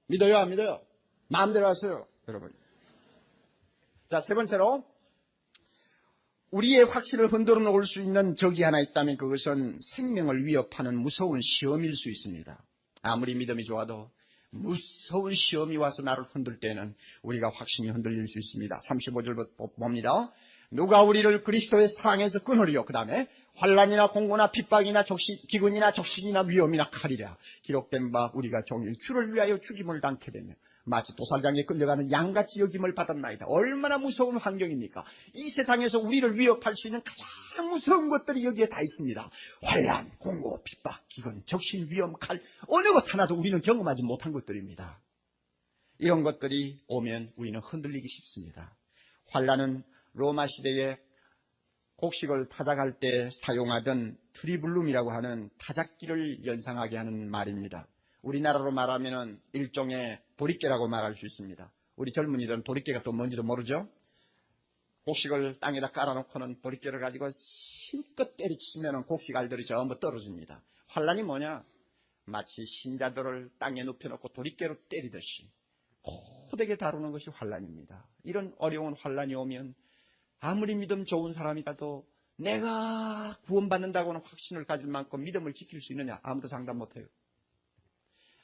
믿어요? 안 믿어요? 마음대로 하세요. 여러분. 자, 세 번째로 우리의 확신을 흔들어 놓을 수 있는 적이 하나 있다면 그것은 생명을 위협하는 무서운 시험일 수 있습니다. 아무리 믿음이 좋아도 무서운 시험이 와서 나를 흔들 때는 우리가 확신이 흔들릴 수 있습니다. 35절 봅니다. 누가 우리를 그리스도의 사랑에서 끊으리요. 그 다음에 환난이나 공고나 핍박이나 기근이나 적신이나 위험이나 칼이라. 기록된 바 우리가 종일 주를 위하여 죽임을 당케 되며 마치 도살장에 끌려가는 양같이 여김을 받았나이다. 얼마나 무서운 환경입니까? 이 세상에서 우리를 위협할 수 있는 가장 무서운 것들이 여기에 다 있습니다. 환난, 공고, 핍박, 기근, 적신, 위험, 칼, 어느 것 하나도 우리는 경험하지 못한 것들입니다. 이런 것들이 오면 우리는 흔들리기 쉽습니다. 환난은 로마 시대에 곡식을 타작할 때 사용하던 트리블룸이라고 하는 타작기를 연상하게 하는 말입니다. 우리나라로 말하면 일종의 도리깨라고 말할 수 있습니다. 우리 젊은이들은 도리깨가 또 뭔지도 모르죠? 곡식을 땅에다 깔아놓고는 도리깨를 가지고 실컷 때리치면 곡식 알들이 전부 떨어집니다. 환난이 뭐냐? 마치 신자들을 땅에 눕혀놓고 도리깨로 때리듯이 고되게 다루는 것이 환난입니다. 이런 어려운 환난이 오면 아무리 믿음 좋은 사람이라도 내가 구원받는다고는 확신을 가질 만큼 믿음을 지킬 수 있느냐? 아무도 장담 못해요.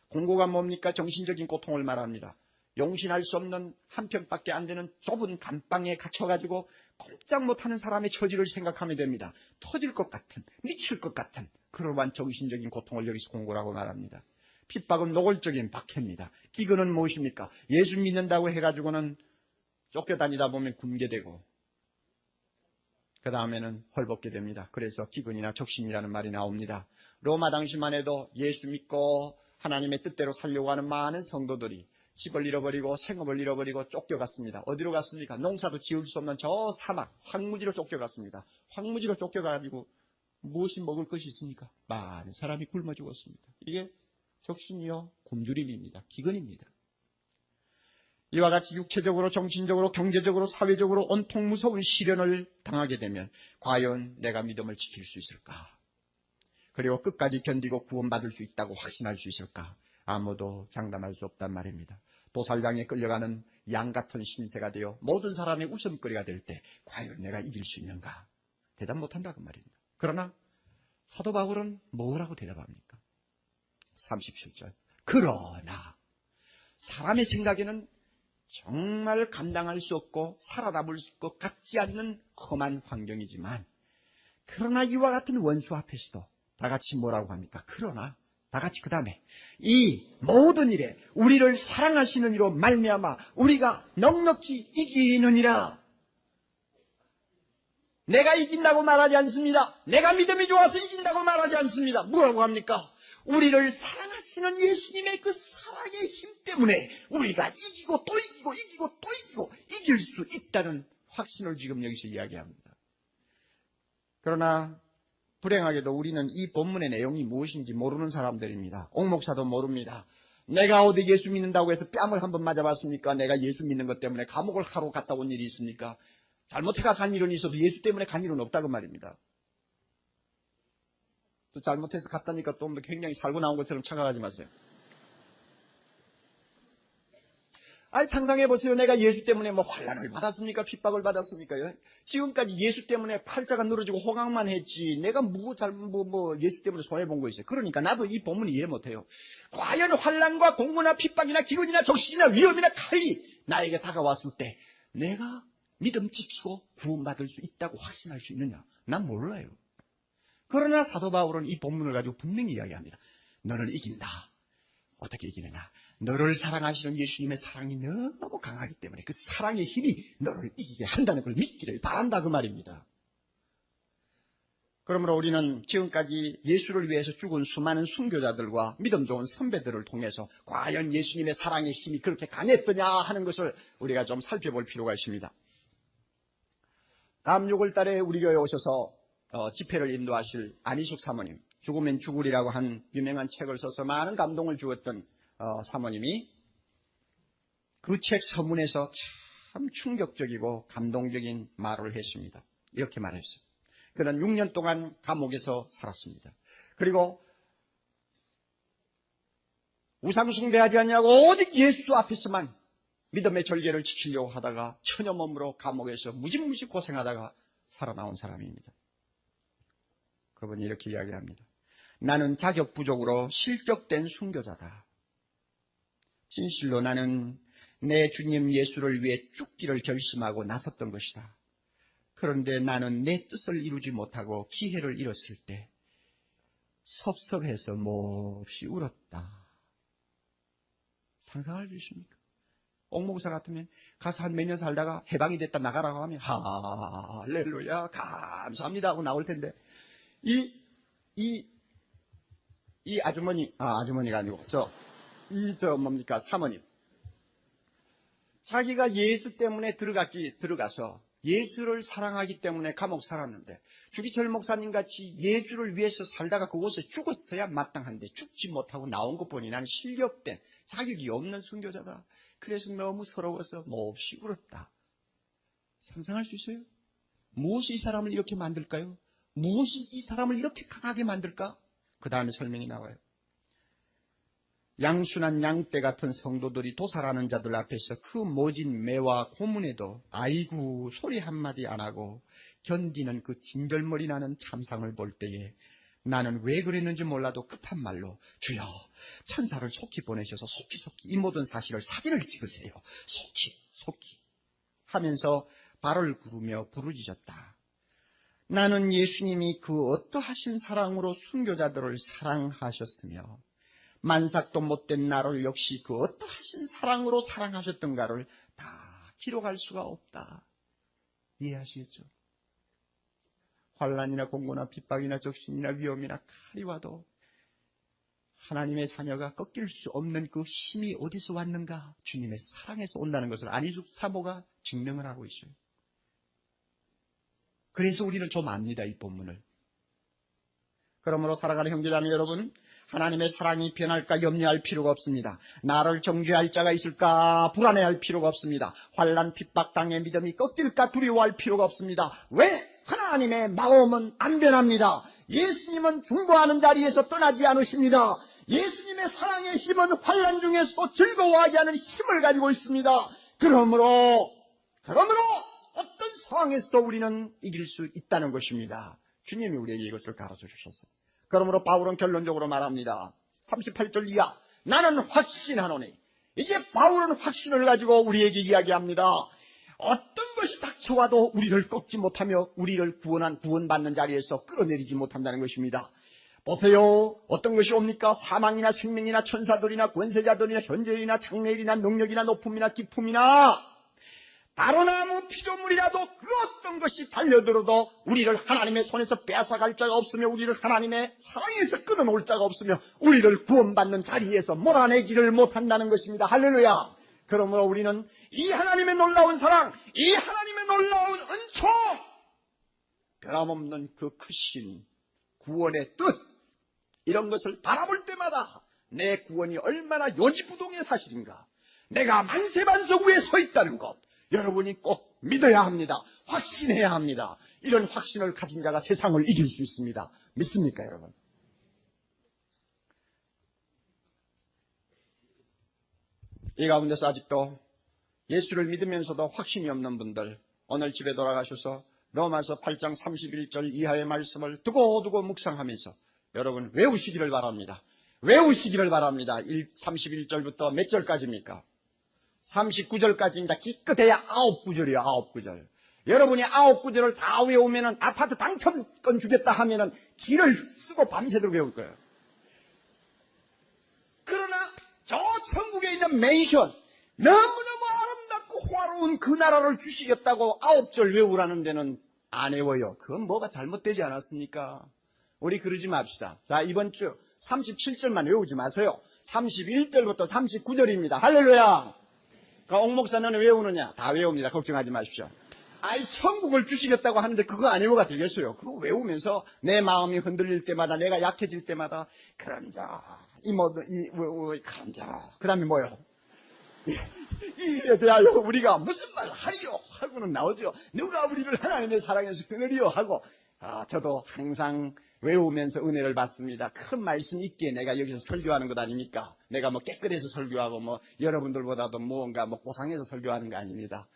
공고가 뭡니까? 정신적인 고통을 말합니다. 용신할 수 없는 한 평밖에 안 되는 좁은 감방에 갇혀가지고 꼼짝 못하는 사람의 처지를 생각하면 됩니다. 터질 것 같은, 미칠 것 같은 그러한 정신적인 고통을 여기서 공고라고 말합니다. 핍박은 노골적인 박해입니다. 기근은 무엇입니까? 예수 믿는다고 해가지고는 쫓겨다니다 보면 굶게 되고 그 다음에는 헐벗게 됩니다. 그래서 기근이나 적신이라는 말이 나옵니다. 로마 당시만 해도 예수 믿고 하나님의 뜻대로 살려고 하는 많은 성도들이 집을 잃어버리고 생업을 잃어버리고 쫓겨갔습니다. 어디로 갔습니까? 농사도 지을 수 없는 저 사막, 황무지로 쫓겨갔습니다. 황무지로 쫓겨가지고 무엇이 먹을 것이 있습니까? 많은 사람이 굶어 죽었습니다. 이게 적신이요 굶주림입니다. 기근입니다. 이와 같이 육체적으로, 정신적으로, 경제적으로, 사회적으로 온통 무서운 시련을 당하게 되면 과연 내가 믿음을 지킬 수 있을까? 그리고 끝까지 견디고 구원받을 수 있다고 확신할 수 있을까? 아무도 장담할 수 없단 말입니다. 도살장에 끌려가는 양 같은 신세가 되어 모든 사람의 웃음거리가 될 때 과연 내가 이길 수 있는가? 대답 못한다 그 말입니다. 그러나 사도 바울은 뭐라고 대답합니까? 37절. 그러나 사람의 생각에는 정말 감당할 수 없고 살아남을 것 같지 않는 험한 환경이지만, 그러나 이와 같은 원수 앞에서도 다 같이 뭐라고 합니까? 그러나 다 같이 그 다음에 이 모든 일에 우리를 사랑하시는 이로 말미암아 우리가 넉넉히 이기느니라. 내가 이긴다고 말하지 않습니다. 내가 믿음이 좋아서 이긴다고 말하지 않습니다. 뭐라고 합니까? 우리를 사랑하시는 예수님의 그 사랑의 힘 때문에 우리가 이기고 또 이기고 이기고 또 이기고 이길 수 있다는 확신을 지금 여기서 이야기합니다. 그러나 불행하게도 우리는 이 본문의 내용이 무엇인지 모르는 사람들입니다. 옥 목사도 모릅니다. 내가 어디 예수 믿는다고 해서 뺨을 한번 맞아봤습니까? 내가 예수 믿는 것 때문에 감옥을 하러 갔다 온 일이 있습니까? 잘못해가 간 일은 있어도 예수 때문에 간 일은 없다고 말입니다. 또 잘못해서 갔다니까 또 굉장히 살고 나온 것처럼 착각하지 마세요. 아니, 상상해보세요. 내가 예수 때문에 뭐 환난을 받았습니까? 핍박을 받았습니까? 지금까지 예수 때문에 팔자가 늘어지고 호강만 했지. 내가 예수 때문에 손해본 거 있어요. 그러니까 나도 이 본문 이해 못해요. 과연 환난과 공고나 핍박이나 기근이나 적신이나 위험이나 칼이 나에게 다가왔을 때 내가 믿음 지키고 구원받을 수 있다고 확신할 수 있느냐? 난 몰라요. 그러나 사도 바울은 이 본문을 가지고 분명히 이야기합니다. 너는 이긴다. 어떻게 이기느냐? 너를 사랑하시는 예수님의 사랑이 너무 강하기 때문에 그 사랑의 힘이 너를 이기게 한다는 걸 믿기를 바란다, 그 말입니다. 그러므로 우리는 지금까지 예수를 위해서 죽은 수많은 순교자들과 믿음 좋은 선배들을 통해서 과연 예수님의 사랑의 힘이 그렇게 강했더냐 하는 것을 우리가 좀 살펴볼 필요가 있습니다. 다음 6월 달에 우리 교회에 오셔서 집회를 인도하실 안희숙 사모님, 죽으면 죽으리라고 한 유명한 책을 써서 많은 감동을 주었던 사모님이 그 책 서문에서 참 충격적이고 감동적인 말을 했습니다. 이렇게 말했어요. 그는 6년 동안 감옥에서 살았습니다. 그리고 우상숭배하지 않냐고 오직 예수 앞에서만 믿음의 절개를 지키려고 하다가 처녀 몸으로 감옥에서 무지무지 고생하다가 살아나온 사람입니다. 그분이 이렇게 이야기합니다. 나는 자격 부족으로 실족된 순교자다. 진실로 나는 내 주님 예수를 위해 죽기를 결심하고 나섰던 것이다. 그런데 나는 내 뜻을 이루지 못하고 기회를 잃었을 때 섭섭해서 몹시 울었다. 상상할 수 있습니까? 옥목사 같으면 가서 한 몇 년 살다가 해방이 됐다 나가라고 하면 할렐루야 감사합니다 하고 나올 텐데 이 아주머니가 아니고 사모님. 자기가 예수 때문에 들어가서 예수를 사랑하기 때문에 감옥 살았는데 주기철 목사님 같이 예수를 위해서 살다가 그곳에 죽었어야 마땅한데 죽지 못하고 나온 것 보니 나는 실력된 자격이 없는 순교자다. 그래서 너무 서러워서 몹시 울었다. 상상할 수 있어요? 무엇이 이 사람을 이렇게 만들까요? 무엇이 이 사람을 이렇게 강하게 만들까? 그 다음에 설명이 나와요. 양순한 양떼 같은 성도들이 도살하는 자들 앞에서 그 모진 매와 고문에도 아이고 소리 한마디 안 하고 견디는 그 진절머리 나는 참상을 볼 때에 나는 왜 그랬는지 몰라도 급한 말로 주여 천사를 속히 보내셔서 속히 이 모든 사실을 사진을 찍으세요. 속히 하면서 발을 구르며 부르짖었다. 나는 예수님이 그 어떠하신 사랑으로 순교자들을 사랑하셨으며 만삭도 못된 나를 역시 그 어떠하신 사랑으로 사랑하셨던가를 다 기록할 수가 없다. 이해하시겠죠? 환난이나 공고나 핍박이나 적신이나 위험이나 칼이 와도 하나님의 자녀가 꺾일 수 없는 그 힘이 어디서 왔는가? 주님의 사랑에서 온다는 것을 안희숙 사모가 증명을 하고 있어요. 그래서 우리는 좀 압니다, 이 본문을. 그러므로 살아가는 형제자매 여러분, 하나님의 사랑이 변할까 염려할 필요가 없습니다. 나를 정죄할 자가 있을까 불안해할 필요가 없습니다. 환난 핍박 당의 믿음이 꺾일까 두려워할 필요가 없습니다. 왜? 하나님의 마음은 안 변합니다. 예수님은 중보하는 자리에서 떠나지 않으십니다. 예수님의 사랑의 힘은 환난 중에서도 즐거워하지 않은 힘을 가지고 있습니다. 그러므로 어떤 상황에서도 우리는 이길 수 있다는 것입니다. 주님이 우리에게 이것을 가르쳐 주셨어요. 그러므로 바울은 결론적으로 말합니다. 38절 이하 나는 확신하노니 이제 바울은 확신을 가지고 우리에게 이야기합니다. 어떤 것이 닥쳐와도 우리를 꺾지 못하며 우리를 구원받는 자리에서 끌어내리지 못한다는 것입니다. 보세요. 어떤 것이 옵니까? 사망이나 생명이나 천사들이나 권세자들이나 현재일이나 장래일이나 능력이나 높음이나 기품이나 바로나무 피조물이라도 그 어떤 것이 달려들어도 우리를 하나님의 손에서 뺏어갈 자가 없으며 우리를 하나님의 사랑에서 끊어놓을 자가 없으며 우리를 구원받는 자리에서 몰아내기를 못한다는 것입니다. 할렐루야. 그러므로 우리는 이 하나님의 놀라운 사랑, 이 하나님의 놀라운 은총, 변함없는 그 크신 구원의 뜻, 이런 것을 바라볼 때마다 내 구원이 얼마나 요지부동의 사실인가, 내가 만세반석 위에 서 있다는 것, 여러분이 꼭 믿어야 합니다. 확신해야 합니다. 이런 확신을 가진 자가 세상을 이길 수 있습니다. 믿습니까, 여러분? 이 가운데서 아직도 예수를 믿으면서도 확신이 없는 분들, 오늘 집에 돌아가셔서 로마서 8장 31절 이하의 말씀을 두고두고 묵상하면서 여러분 외우시기를 바랍니다. 외우시기를 바랍니다. 31절부터 몇 절까지입니까? 39절까지입니다. 기껏해야 9구절이에요. 9구절. 여러분이 9구절을 다 외우면은 아파트 당첨권 주겠다 하면은 길을 쓰고 밤새도록 외울 거예요. 그러나 저 천국에 있는 맨션, 너무너무 아름답고 화로운 그 나라를 주시겠다고 9절 외우라는 데는 안 외워요. 그건 뭐가 잘못되지 않았습니까? 우리 그러지 맙시다. 자, 이번 주 37절만 외우지 마세요. 31절부터 39절입니다. 할렐루야. 그 옥목사는 외우느냐? 다 외웁니다. 걱정하지 마십시오. 아이, 천국을 주시겠다고 하는데 그거 안 외워가 되겠어요. 그거 외우면서 내 마음이 흔들릴 때마다, 내가 약해질 때마다, 그런 자, 그런 자, 그 다음에 뭐요? 이에 대하여 우리가 무슨 말 하리요? 하고는 나오죠. 누가 우리를 하나님의 사랑에서 끊으리요? 하고, 저도 항상 외우면서 은혜를 받습니다. 큰 말씀 있기에 내가 여기서 설교하는 것 아닙니까? 내가 뭐 깨끗해서 설교하고 뭐 여러분들보다도 무언가 뭐 고상해서 설교하는 거 아닙니다.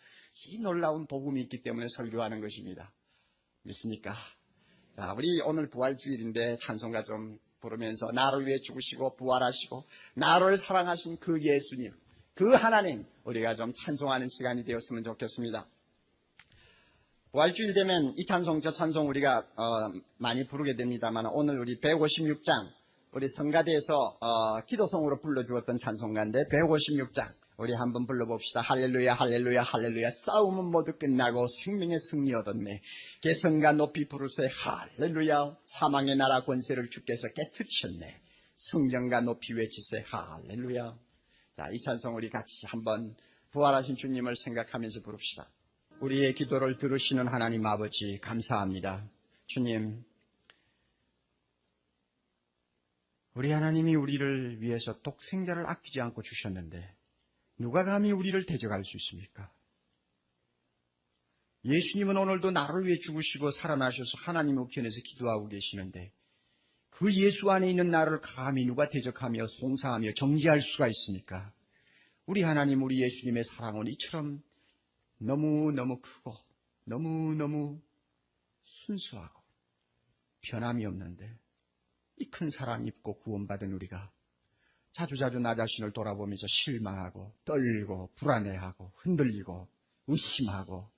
이 놀라운 복음이 있기 때문에 설교하는 것입니다. 믿습니까? 자, 우리 오늘 부활주일인데 찬송가 좀 부르면서 나를 위해 죽으시고 부활하시고 나를 사랑하신 그 예수님, 그 하나님, 우리가 좀 찬송하는 시간이 되었으면 좋겠습니다. 부활주일 되면 이 찬송 저 찬송 우리가 많이 부르게 됩니다만, 오늘 우리 156장 우리 성가대에서 기도송으로 불러주었던 찬송가인데 156장 우리 한번 불러봅시다. 할렐루야 할렐루야 할렐루야. 싸움은 모두 끝나고 생명의 승리 얻었네. 개성과 높이 부르세 할렐루야. 사망의 나라 권세를 주께서 깨트리셨네. 성령과 높이 외치세 할렐루야. 자, 이 찬송 우리 같이 한번 부활하신 주님을 생각하면서 부릅시다. 우리의 기도를 들으시는 하나님 아버지 감사합니다. 주님, 우리 하나님이 우리를 위해서 독생자를 아끼지 않고 주셨는데 누가 감히 우리를 대적할 수 있습니까? 예수님은 오늘도 나를 위해 죽으시고 살아나셔서 하나님 우편에서 기도하고 계시는데 그 예수 안에 있는 나를 감히 누가 대적하며 송사하며 정죄할 수가 있습니까? 우리 하나님, 우리 예수님의 사랑은 이처럼 너무너무 크고 너무너무 순수하고 변함이 없는데 이 큰 사랑 입고 구원받은 우리가 자주자주 나 자신을 돌아보면서 실망하고 떨고 불안해하고 흔들리고 의심하고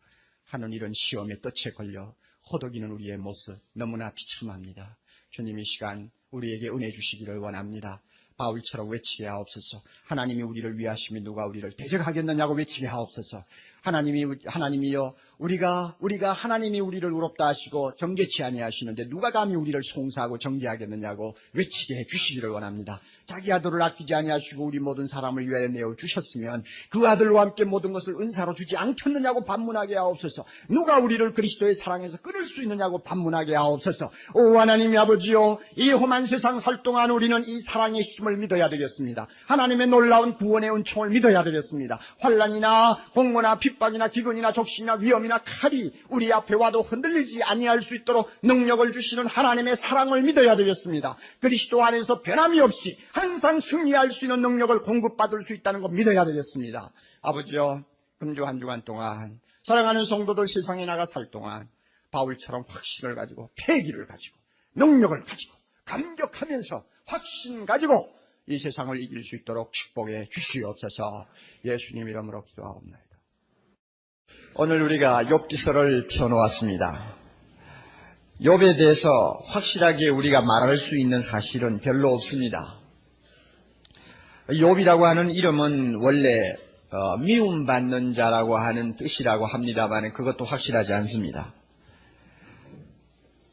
하는 이런 시험에 덫에 걸려 허덕이는 우리의 모습 너무나 비참합니다. 주님, 이 시간 우리에게 은혜 주시기를 원합니다. 바울처럼 외치게 하옵소서. 하나님이 우리를 위하시면 누가 우리를 대적하겠느냐고 외치게 하옵소서. 하나님이여, 우리가 하나님이 우리를 의롭다 하시고 정죄치 아니하시는데 누가 감히 우리를 송사하고 정죄하겠느냐고 외치게 해 주시기를 원합니다. 자기 아들을 아끼지 아니하시고 우리 모든 사람을 위하여 내어 주셨으면 그 아들과 함께 모든 것을 은사로 주지 않겠느냐고 반문하게 하옵소서. 누가 우리를 그리스도의 사랑에서 끊을 수 있느냐고 반문하게 하옵소서. 오 하나님의 아버지여, 이 험한 세상 살 동안 우리는 이 사랑의 힘을 믿어야 되겠습니다. 하나님의 놀라운 구원의 은총을 믿어야 되겠습니다. 환난이나 공고나 핍박이나 기근이나 적신이나 위험이나 칼이 우리 앞에 와도 흔들리지 아니할 수 있도록 능력을 주시는 하나님의 사랑을 믿어야 되겠습니다. 그리스도 안에서 변함이 없이 항상 승리할 수 있는 능력을 공급받을 수 있다는 걸 믿어야 되겠습니다. 아버지여, 금주 한 주간 동안 사랑하는 성도들 세상에 나가 살 동안 바울처럼 확신을 가지고 패기를 가지고 능력을 가지고 감격하면서 확신 가지고 이 세상을 이길 수 있도록 축복해 주시옵소서. 예수님 이름으로 기도하옵나이다. 오늘 우리가 욥기서를 펴놓았습니다. 욥에 대해서 확실하게 우리가 말할 수 있는 사실은 별로 없습니다. 욥이라고 하는 이름은 원래 미움받는 자라고 하는 뜻이라고 합니다만 그것도 확실하지 않습니다.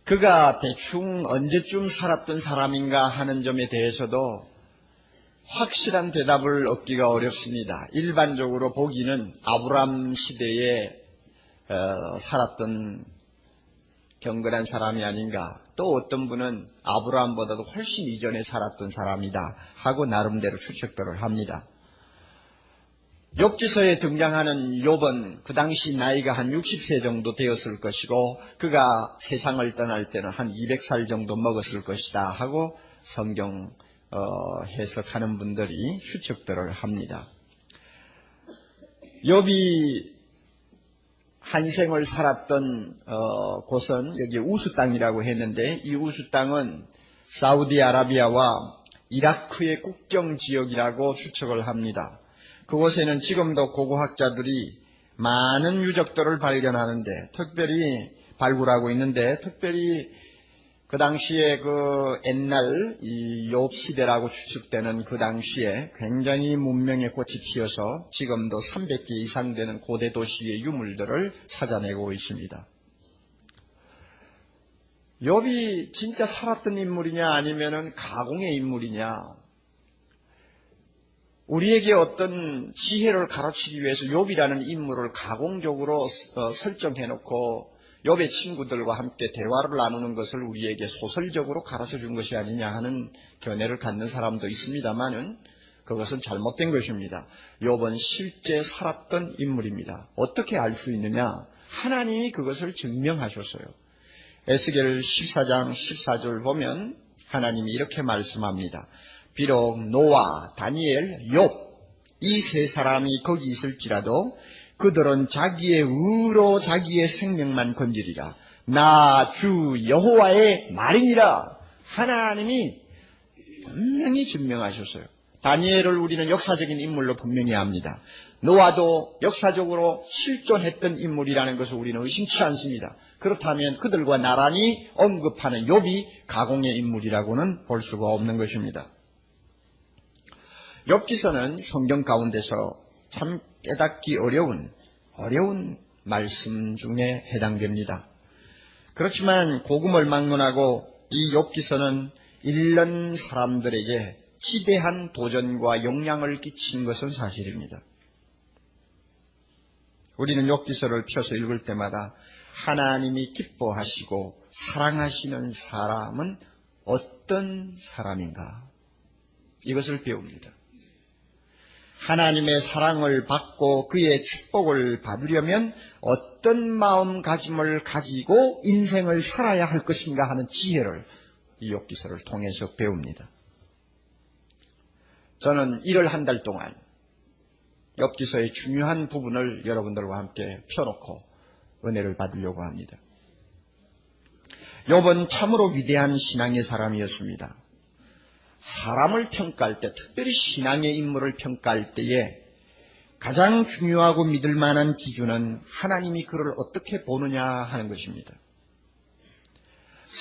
그가 대충 언제쯤 살았던 사람인가 하는 점에 대해서도 확실한 대답을 얻기가 어렵습니다. 일반적으로 보기는 아브람 시대에 살았던 경건한 사람이 아닌가, 또 어떤 분은 아브라함보다도 훨씬 이전에 살았던 사람이다 하고 나름대로 추측들을 합니다. 욥기서에 등장하는 욥은 그 당시 나이가 한 60세 정도 되었을 것이고 그가 세상을 떠날 때는 한 200살 정도 먹었을 것이다 하고 성경 해석하는 분들이 추측들을 합니다. 욥이 한 생을 살았던 곳은 여기 우스 땅이라고 했는데 이 우스 땅은 사우디아라비아와 이라크의 국경 지역이라고 추측을 합니다. 그곳에는 지금도 고고학자들이 많은 유적들을 발견하는데 특별히 발굴하고 있는데 특별히 그 당시에 그 옛날 이 욥 시대라고 추측되는 그 당시에 굉장히 문명의 꽃이 피어서 지금도 300개 이상 되는 고대 도시의 유물들을 찾아내고 있습니다. 욥이 진짜 살았던 인물이냐 아니면은 가공의 인물이냐, 우리에게 어떤 지혜를 가르치기 위해서 욥이라는 인물을 가공적으로 설정해놓고 욥의 친구들과 함께 대화를 나누는 것을 우리에게 소설적으로 가르쳐준 것이 아니냐 하는 견해를 갖는 사람도 있습니다만은 그것은 잘못된 것입니다. 욥은 실제 살았던 인물입니다. 어떻게 알 수 있느냐? 하나님이 그것을 증명하셨어요. 에스겔 14장 14절 보면 하나님이 이렇게 말씀합니다. 비록 노아, 다니엘, 욥 이 세 사람이 거기 있을지라도 그들은 자기의 의로 자기의 생명만 건지리라. 나 주 여호와의 말이니라. 하나님이 분명히 증명하셨어요. 다니엘을 우리는 역사적인 인물로 분명히 압니다. 노아도 역사적으로 실존했던 인물이라는 것을 우리는 의심치 않습니다. 그렇다면 그들과 나란히 언급하는 욥이 가공의 인물이라고는 볼 수가 없는 것입니다. 욥기서는 성경 가운데서 참 깨닫기 어려운 말씀 중에 해당됩니다. 그렇지만 복음을 막론하고 이 욥기서는 읽는 사람들에게 지대한 도전과 영향을 끼친 것은 사실입니다. 우리는 욥기서를 펴서 읽을 때마다 하나님이 기뻐하시고 사랑하시는 사람은 어떤 사람인가? 이것을 배웁니다. 하나님의 사랑을 받고 그의 축복을 받으려면 어떤 마음가짐을 가지고 인생을 살아야 할 것인가 하는 지혜를 이 욥기서를 통해서 배웁니다. 저는 1월 한 달 동안 욥기서의 중요한 부분을 여러분들과 함께 펴놓고 은혜를 받으려고 합니다. 욥은 참으로 위대한 신앙의 사람이었습니다. 사람을 평가할 때, 특별히 신앙의 인물을 평가할 때에 가장 중요하고 믿을 만한 기준은 하나님이 그를 어떻게 보느냐 하는 것입니다.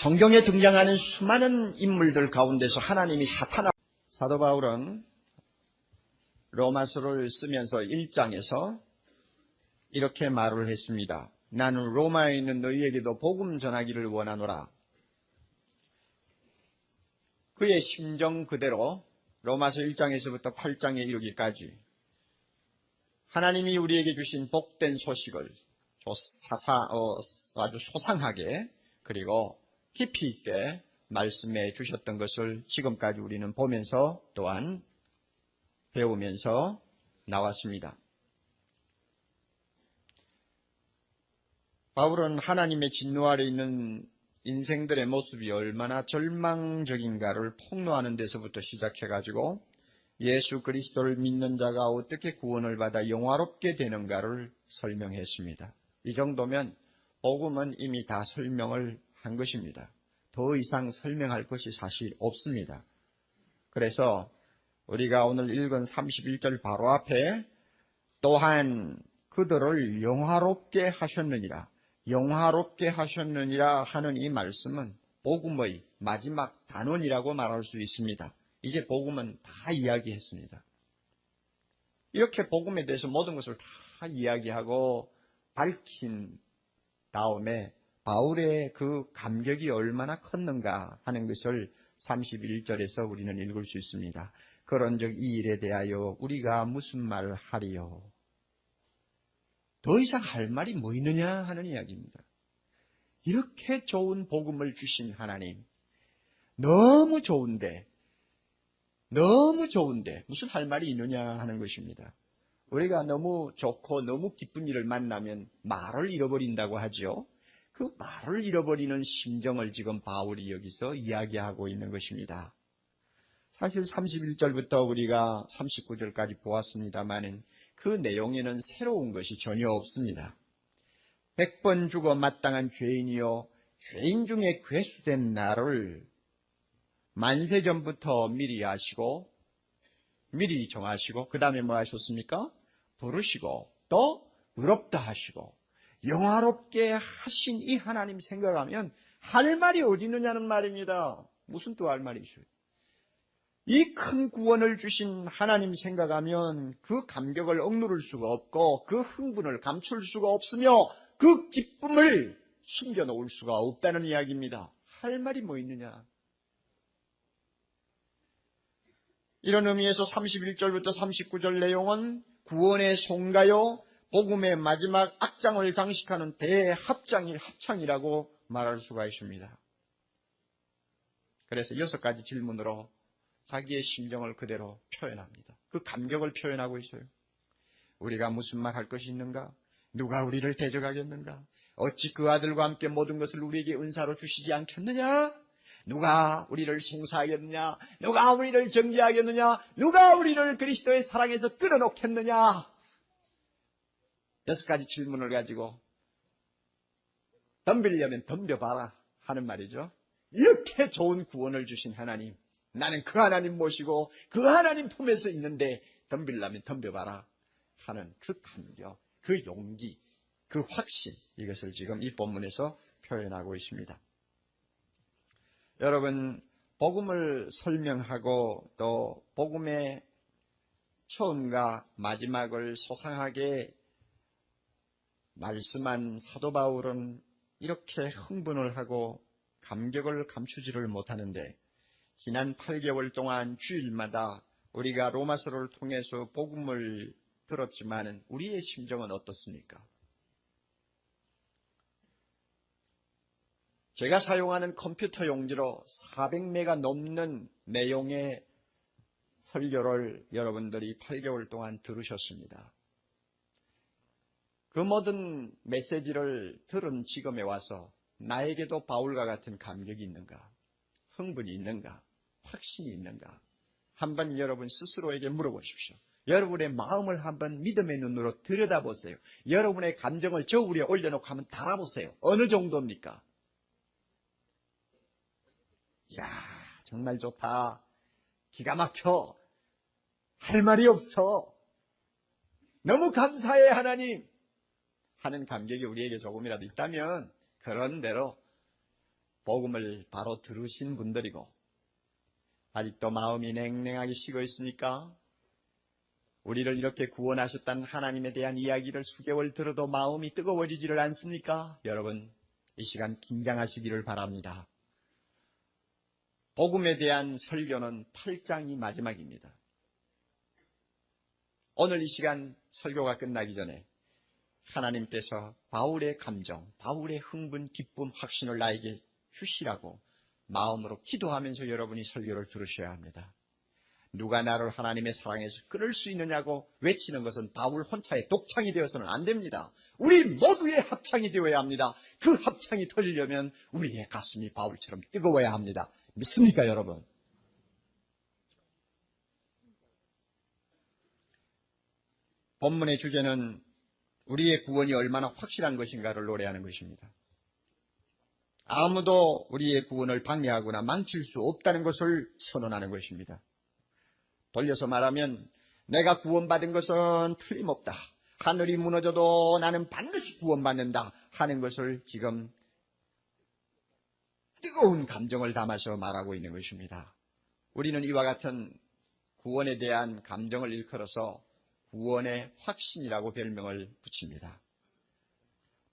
성경에 등장하는 수많은 인물들 가운데서 하나님이 사도 바울은 로마서를 쓰면서 1장에서 이렇게 말을 했습니다. 나는 로마에 있는 너희에게도 복음 전하기를 원하노라. 그의 심정 그대로 로마서 1장에서부터 8장에 이르기까지 하나님이 우리에게 주신 복된 소식을 아주 소상하게 그리고 깊이 있게 말씀해 주셨던 것을 지금까지 우리는 보면서 또한 배우면서 나왔습니다. 바울은 하나님의 진노 아래 있는 인생들의 모습이 얼마나 절망적인가를 폭로하는 데서부터 시작해가지고 예수 그리스도를 믿는 자가 어떻게 구원을 받아 영화롭게 되는가를 설명했습니다. 이 정도면 복음은 이미 다 설명을 한 것입니다. 더 이상 설명할 것이 사실 없습니다. 그래서 우리가 오늘 읽은 31절 바로 앞에 또한 그들을 영화롭게 하셨느니라, 영화롭게 하셨느니라 하는 이 말씀은 복음의 마지막 단원이라고 말할 수 있습니다. 이제 복음은 다 이야기했습니다. 이렇게 복음에 대해서 모든 것을 다 이야기하고 밝힌 다음에 바울의 그 감격이 얼마나 컸는가 하는 것을 31절에서 우리는 읽을 수 있습니다. 그런즉 이 일에 대하여 우리가 무슨 말을 하리요? 더 이상 할 말이 뭐 있느냐 하는 이야기입니다. 이렇게 좋은 복음을 주신 하나님, 너무 좋은데 무슨 할 말이 있느냐 하는 것입니다. 우리가 너무 좋고 너무 기쁜 일을 만나면 말을 잃어버린다고 하죠. 그 말을 잃어버리는 심정을 지금 바울이 여기서 이야기하고 있는 것입니다. 사실 31절부터 우리가 39절까지 보았습니다만 그 내용에는 새로운 것이 전혀 없습니다. 100번 죽어 마땅한 죄인이요 죄인 중에 괴수된 나를 만세전부터 미리 아시고 미리 정하시고 그 다음에 뭐 하셨습니까? 부르시고 또 의롭다 하시고 영화롭게 하신 이 하나님 생각하면 할 말이 어디 있느냐는 말입니다. 무슨 또 할 말이 있어요? 이 큰 구원을 주신 하나님 생각하면 그 감격을 억누를 수가 없고 그 흥분을 감출 수가 없으며 그 기쁨을 숨겨놓을 수가 없다는 이야기입니다. 할 말이 뭐 있느냐? 이런 의미에서 31절부터 39절 내용은 구원의 송가요, 복음의 마지막 악장을 장식하는 합창이라고 말할 수가 있습니다. 그래서 6가지 질문으로 자기의 심정을 그대로 표현합니다. 그 감격을 표현하고 있어요. 우리가 무슨 말 할 것이 있는가? 누가 우리를 대적하겠는가? 어찌 그 아들과 함께 모든 것을 우리에게 은사로 주시지 않겠느냐? 누가 우리를 송사하겠느냐? 누가 우리를 정죄하겠느냐? 누가 우리를 그리스도의 사랑에서 끌어놓겠느냐? 6가지 질문을 가지고 덤비려면 덤벼봐라 하는 말이죠. 이렇게 좋은 구원을 주신 하나님, 나는 그 하나님 모시고 그 하나님 품에서 있는데 덤비려면 덤벼봐라 하는 그 감격, 그 용기, 그 확신, 이것을 지금 이 본문에서 표현하고 있습니다. 여러분, 복음을 설명하고 또 복음의 처음과 마지막을 소상하게 말씀한 사도 바울은 이렇게 흥분을 하고 감격을 감추지를 못하는데 지난 8개월 동안 주일마다 우리가 로마서를 통해서 복음을 들었지만 우리의 심정은 어떻습니까? 제가 사용하는 컴퓨터 용지로 400메가 넘는 내용의 설교를 여러분들이 8개월 동안 들으셨습니다. 그 모든 메시지를 들은 지금에 와서 나에게도 바울과 같은 감격이 있는가? 흥분이 있는가? 확신이 있는가? 한번 여러분 스스로에게 물어보십시오. 여러분의 마음을 한번 믿음의 눈으로 들여다보세요. 여러분의 감정을 저 위에 올려놓고 한번 달아보세요. 어느 정도입니까? 이야, 정말 좋다. 기가 막혀. 할 말이 없어. 너무 감사해, 하나님. 하는 감격이 우리에게 조금이라도 있다면 그런 대로 복음을 바로 들으신 분들이고 아직도 마음이 냉랭하게 식어 있으니까 우리를 이렇게 구원하셨다는 하나님에 대한 이야기를 수개월 들어도 마음이 뜨거워지지를 않습니까? 여러분, 이 시간 긴장하시기를 바랍니다. 복음에 대한 설교는 8장이 마지막입니다. 오늘 이 시간 설교가 끝나기 전에 하나님께서 바울의 감정, 바울의 흥분, 기쁨, 확신을 나에게 주시라고 마음으로 기도하면서 여러분이 설교를 들으셔야 합니다. 누가 나를 하나님의 사랑에서 끊을 수 있느냐고 외치는 것은 바울 혼자의 독창이 되어서는 안 됩니다. 우리 모두의 합창이 되어야 합니다. 그 합창이 터지려면 우리의 가슴이 바울처럼 뜨거워야 합니다. 믿습니까, 여러분? 본문의 주제는 우리의 구원이 얼마나 확실한 것인가를 노래하는 것입니다. 아무도 우리의 구원을 방해하거나 망칠 수 없다는 것을 선언하는 것입니다. 돌려서 말하면 내가 구원받은 것은 틀림없다. 하늘이 무너져도 나는 반드시 구원받는다 하는 것을 지금 뜨거운 감정을 담아서 말하고 있는 것입니다. 우리는 이와 같은 구원에 대한 감정을 일컬어서 구원의 확신이라고 별명을 붙입니다.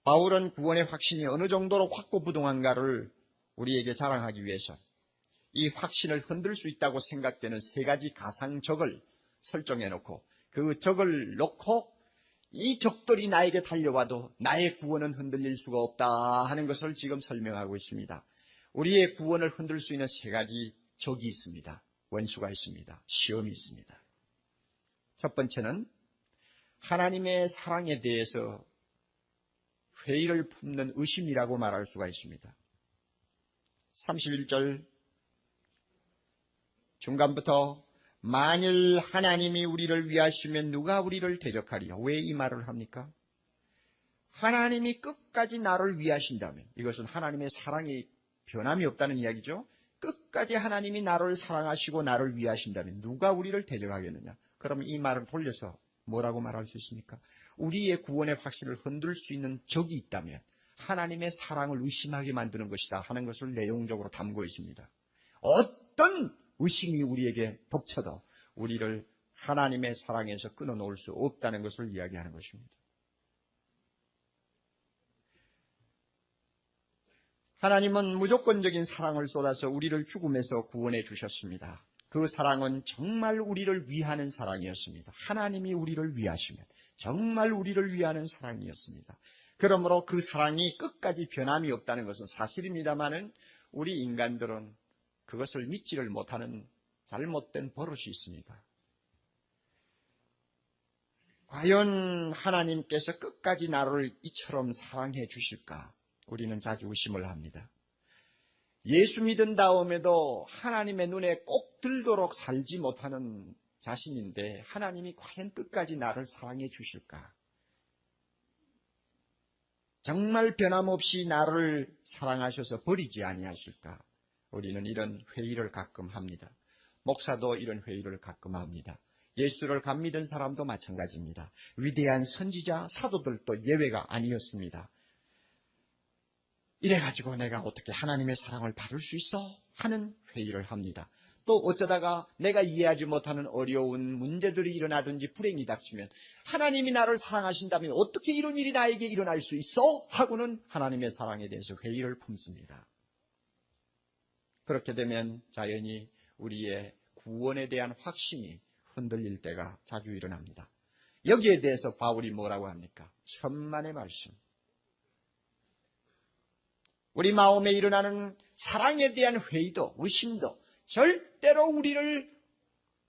바울은 구원의 확신이 어느 정도로 확고부동한가를 우리에게 자랑하기 위해서 이 확신을 흔들 수 있다고 생각되는 세 가지 가상적을 설정해 놓고 그 적을 놓고 이 적들이 나에게 달려와도 나의 구원은 흔들릴 수가 없다 하는 것을 지금 설명하고 있습니다. 우리의 구원을 흔들 수 있는 세 가지 적이 있습니다. 원수가 있습니다. 시험이 있습니다. 첫 번째는 하나님의 사랑에 대해서 회의를 품는 의심이라고 말할 수가 있습니다. 31절 중간부터 만일 하나님이 우리를 위하시면 누가 우리를 대적하리요? 왜 이 말을 합니까? 하나님이 끝까지 나를 위하신다면, 이것은 하나님의 사랑이 변함이 없다는 이야기죠. 끝까지 하나님이 나를 사랑하시고 나를 위하신다면 누가 우리를 대적하겠느냐? 그러면 이 말을 돌려서 뭐라고 말할 수 있습니까? 우리의 구원의 확신을 흔들 수 있는 적이 있다면 하나님의 사랑을 의심하게 만드는 것이다 하는 것을 내용적으로 담고 있습니다. 어떤 의심이 우리에게 덮쳐도 우리를 하나님의 사랑에서 끊어놓을 수 없다는 것을 이야기하는 것입니다. 하나님은 무조건적인 사랑을 쏟아서 우리를 죽음에서 구원해 주셨습니다. 그 사랑은 정말 우리를 위하는 사랑이었습니다. 하나님이 우리를 위하시면 정말 우리를 위하는 사랑이었습니다. 그러므로 그 사랑이 끝까지 변함이 없다는 것은 사실입니다마는 우리 인간들은 그것을 믿지를 못하는 잘못된 버릇이 있습니다. 과연 하나님께서 끝까지 나를 이처럼 사랑해 주실까? 우리는 자주 의심을 합니다. 예수 믿은 다음에도 하나님의 눈에 꼭 들도록 살지 못하는 자신인데 하나님이 과연 끝까지 나를 사랑해 주실까? 정말 변함없이 나를 사랑하셔서 버리지 아니하실까? 우리는 이런 회의를 가끔 합니다. 목사도 이런 회의를 가끔 합니다. 예수를 감 믿은 사람도 마찬가지입니다. 위대한 선지자, 사도들도 예외가 아니었습니다. 이래가지고 내가 어떻게 하나님의 사랑을 받을 수 있어? 하는 회의를 합니다. 또 어쩌다가 내가 이해하지 못하는 어려운 문제들이 일어나든지 불행이 닥치면 하나님이 나를 사랑하신다면 어떻게 이런 일이 나에게 일어날 수 있어? 하고는 하나님의 사랑에 대해서 회의를 품습니다. 그렇게 되면 자연히 우리의 구원에 대한 확신이 흔들릴 때가 자주 일어납니다. 여기에 대해서 바울이 뭐라고 합니까? 천만의 말씀. 우리 마음에 일어나는 사랑에 대한 회의도 의심도 절대로 우리를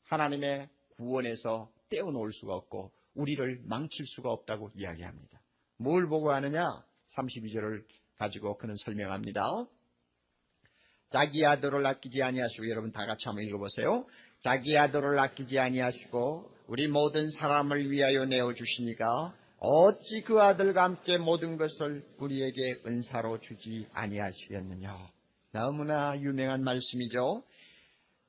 하나님의 구원에서 떼어놓을 수가 없고 우리를 망칠 수가 없다고 이야기합니다. 뭘 보고 하느냐? 32절을 가지고 그는 설명합니다. 자기 아들을 아끼지 아니하시고, 여러분 다 같이 한번 읽어보세요. 자기 아들을 아끼지 아니하시고 우리 모든 사람을 위하여 내어주시니까 어찌 그 아들과 함께 모든 것을 우리에게 은사로 주지 아니하시겠느냐. 너무나 유명한 말씀이죠.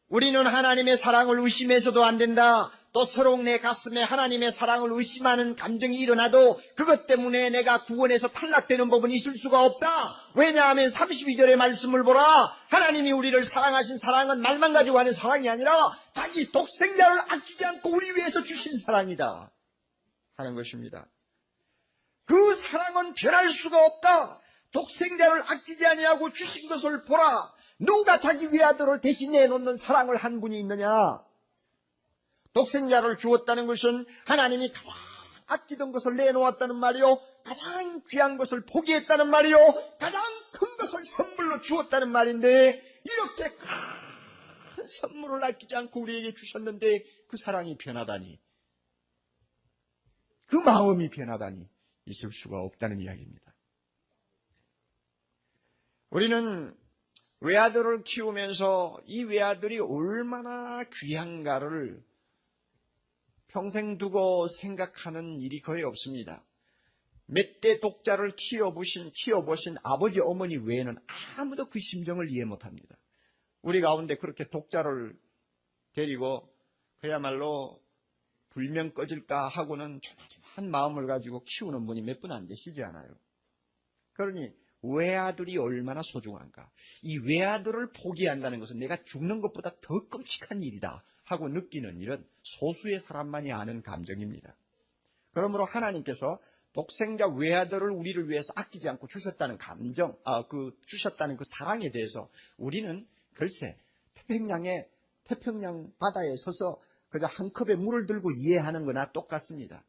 우리는 하나님의 사랑을 의심해서도 안 된다. 또 서로 내 가슴에 하나님의 사랑을 의심하는 감정이 일어나도 그것 때문에 내가 구원에서 탈락되는 법은 있을 수가 없다. 왜냐하면 32절의 말씀을 보라. 하나님이 우리를 사랑하신 사랑은 말만 가지고 하는 사랑이 아니라 자기 독생자를 아끼지 않고 우리 위해서 주신 사랑이다 하는 것입니다. 그 사랑은 변할 수가 없다. 독생자를 아끼지 아니하고 주신 것을 보라. 누가 자기 외아들을 대신 내놓는 사랑을 한 분이 있느냐? 독생자를 주었다는 것은 하나님이 가장 아끼던 것을 내놓았다는 말이요, 가장 귀한 것을 포기했다는 말이요, 가장 큰 것을 선물로 주었다는 말인데 이렇게 큰 선물을 아끼지 않고 우리에게 주셨는데 그 사랑이 변하다니, 그 마음이 변하다니 있을 수가 없다는 이야기입니다. 우리는 외아들을 키우면서 이 외아들이 얼마나 귀한가를 평생 두고 생각하는 일이 거의 없습니다. 몇 대 독자를 키워보신 아버지 어머니 외에는 아무도 그 심정을 이해 못합니다. 우리 가운데 그렇게 독자를 데리고 그야말로 불면 꺼질까 하고는 조마조마한 마음을 가지고 키우는 분이 몇 분 안 되시지 않아요. 그러니 외아들이 얼마나 소중한가. 이 외아들을 포기한다는 것은 내가 죽는 것보다 더 끔찍한 일이다 하고 느끼는 일은 소수의 사람만이 아는 감정입니다. 그러므로 하나님께서 독생자 외아들을 우리를 위해서 아끼지 않고 주셨다는 감정, 주셨다는 그 사랑에 대해서 우리는 글쎄 태평양 바다에 서서 그저 한 컵의 물을 들고 이해하는 거나 똑같습니다.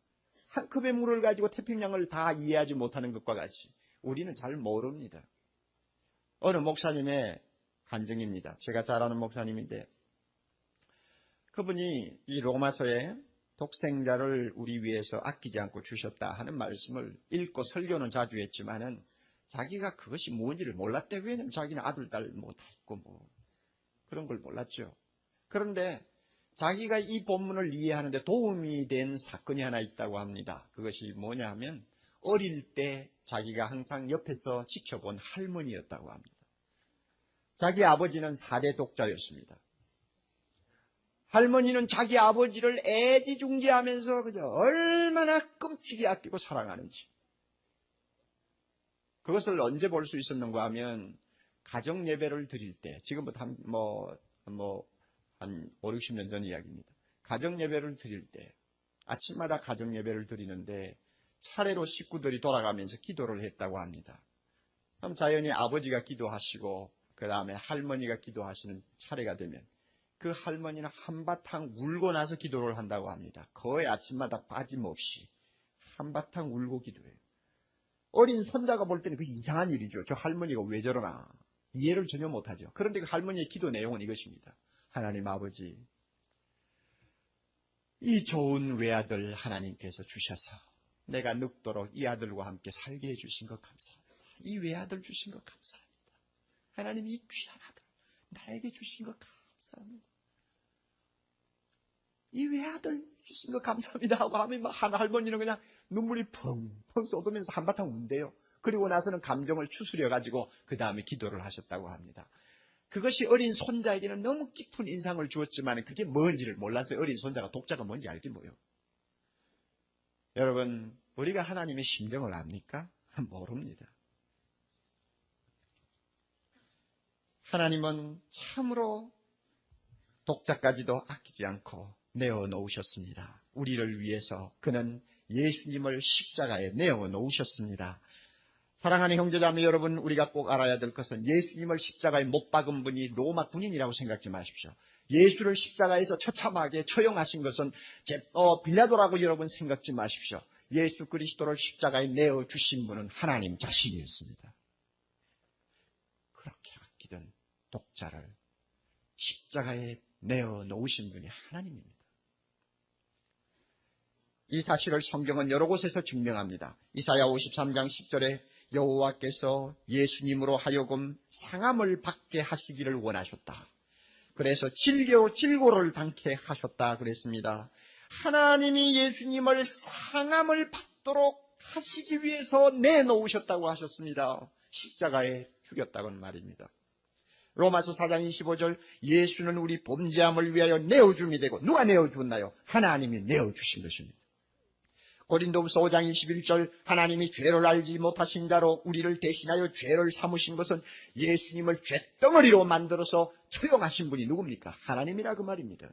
한 컵의 물을 가지고 태평양을 다 이해하지 못하는 것과 같이 우리는 잘 모릅니다. 어느 목사님의 간증입니다. 제가 잘 아는 목사님인데 그분이 이 로마서에 독생자를 우리 위해서 아끼지 않고 주셨다 하는 말씀을 읽고 설교는 자주 했지만은 자기가 그것이 뭔지를 몰랐대. 왜냐면 자기는 아들, 딸 뭐 다 있고 뭐 그런 걸 몰랐죠. 그런데 자기가 이 본문을 이해하는데 도움이 된 사건이 하나 있다고 합니다. 그것이 뭐냐 하면 어릴 때 자기가 항상 옆에서 지켜본 할머니였다고 합니다. 자기 아버지는 4대 독자였습니다. 할머니는 자기 아버지를 애지중지하면서 그저 얼마나 끔찍이 아끼고 사랑하는지. 그것을 언제 볼 수 있었는가 하면 가정 예배를 드릴 때, 지금부터 한 5, 60년 전 이야기입니다. 가정 예배를 드릴 때, 아침마다 가정 예배를 드리는데 차례로 식구들이 돌아가면서 기도를 했다고 합니다. 그럼 자연히 아버지가 기도하시고 그 다음에 할머니가 기도하시는 차례가 되면 그 할머니는 한바탕 울고 나서 기도를 한다고 합니다. 거의 아침마다 빠짐없이 한바탕 울고 기도해요. 어린 손자가 볼 때는 그 이상한 일이죠. 저 할머니가 왜 저러나 이해를 전혀 못하죠. 그런데 그 할머니의 기도 내용은 이것입니다. 하나님 아버지, 이 좋은 외아들 하나님께서 주셔서 내가 늙도록 이 아들과 함께 살게 해주신 것 감사합니다. 이 외아들 주신 것 감사합니다. 하나님 이 귀한 아들 나에게 주신 것 감사합니다. 이 외아들 주신 것 감사합니다 하고 하면 한 할머니는 그냥 눈물이 펑펑 쏟으면서 한바탕 운대요. 그리고 나서는 감정을 추스려가지고 그 다음에 기도를 하셨다고 합니다. 그것이 어린 손자에게는 너무 깊은 인상을 주었지만 그게 뭔지를 몰라서 어린 손자가 독자가 뭔지 알지 뭐요. 여러분, 우리가 하나님의 심정을 압니까? 모릅니다. 하나님은 참으로 독자까지도 아끼지 않고 내어놓으셨습니다. 우리를 위해서 그는 예수님을 십자가에 내어놓으셨습니다. 사랑하는 형제자매 여러분, 우리가 꼭 알아야 될 것은 예수님을 십자가에 못 박은 분이 로마 군인이라고 생각지 마십시오. 예수를 십자가에서 처참하게 처형하신 것은 빌라도라고 여러분 생각지 마십시오. 예수 그리스도를 십자가에 내어주신 분은 하나님 자신이었습니다. 그렇게 아끼던 독자를 십자가에 내어놓으신 분이 하나님입니다. 이 사실을 성경은 여러 곳에서 증명합니다. 이사야 53장 10절에 여호와께서 예수님으로 하여금 상함을 받게 하시기를 원하셨다. 그래서 질고를 당케 하셨다 그랬습니다. 하나님이 예수님을 상함을 받도록 하시기 위해서 내놓으셨다고 하셨습니다. 십자가에 죽였다는 말입니다. 로마서 4장 25절 예수는 우리 범죄함을 위하여 내어줌이 되고 누가 내어주었나요? 하나님이 내어주신 것입니다. 고린도후서 5장 21절 하나님이 죄를 알지 못하신 자로 우리를 대신하여 죄를 삼으신 것은 예수님을 죄덩어리로 만들어서 처형하신 분이 누굽니까? 하나님이라 그 말입니다.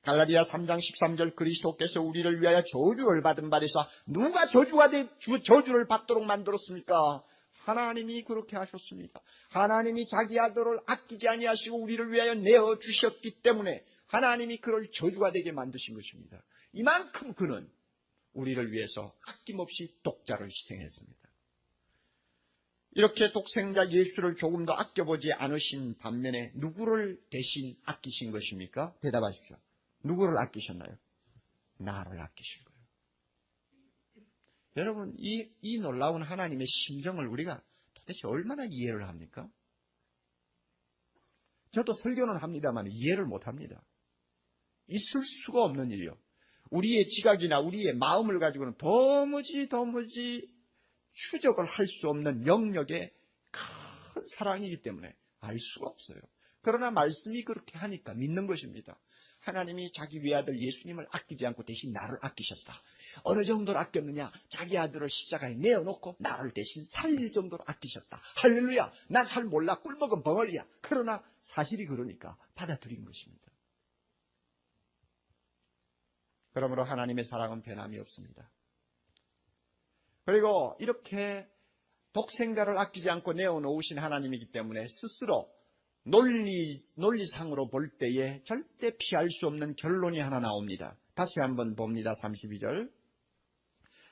갈라디아 3장 13절 그리스도께서 우리를 위하여 저주를 받은 바리사 누가 저주를 받도록 만들었습니까? 하나님이 그렇게 하셨습니다. 하나님이 자기 아들을 아끼지 아니하시고 우리를 위하여 내어주셨기 때문에 하나님이 그를 저주가 되게 만드신 것입니다. 이만큼 그는 우리를 위해서 아낌없이 독자를 희생했습니다. 이렇게 독생자 예수를 조금 더 아껴보지 않으신 반면에 누구를 대신 아끼신 것입니까? 대답하십시오. 누구를 아끼셨나요? 나를 아끼신 거예요. 여러분, 이 놀라운 하나님의 심정을 우리가 도대체 얼마나 이해를 합니까? 저도 설교는 합니다만 이해를 못합니다. 있을 수가 없는 일이요. 우리의 지각이나 우리의 마음을 가지고는 도무지 추적을 할 수 없는 영역의 큰 사랑이기 때문에 알 수가 없어요. 그러나 말씀이 그렇게 하니까 믿는 것입니다. 하나님이 자기 외아들 예수님을 아끼지 않고 대신 나를 아끼셨다. 어느 정도로 아꼈느냐? 자기 아들을 십자가에 내어놓고 나를 대신 살릴 정도로 아끼셨다. 할렐루야! 난 잘 몰라. 꿀먹은 벙어리야. 그러나 사실이 그러니까 받아들인 것입니다. 그러므로 하나님의 사랑은 변함이 없습니다. 그리고 이렇게 독생자를 아끼지 않고 내어놓으신 하나님이기 때문에 스스로 논리상으로 볼 때에 절대 피할 수 없는 결론이 하나 나옵니다. 다시 한번 봅니다. 32절.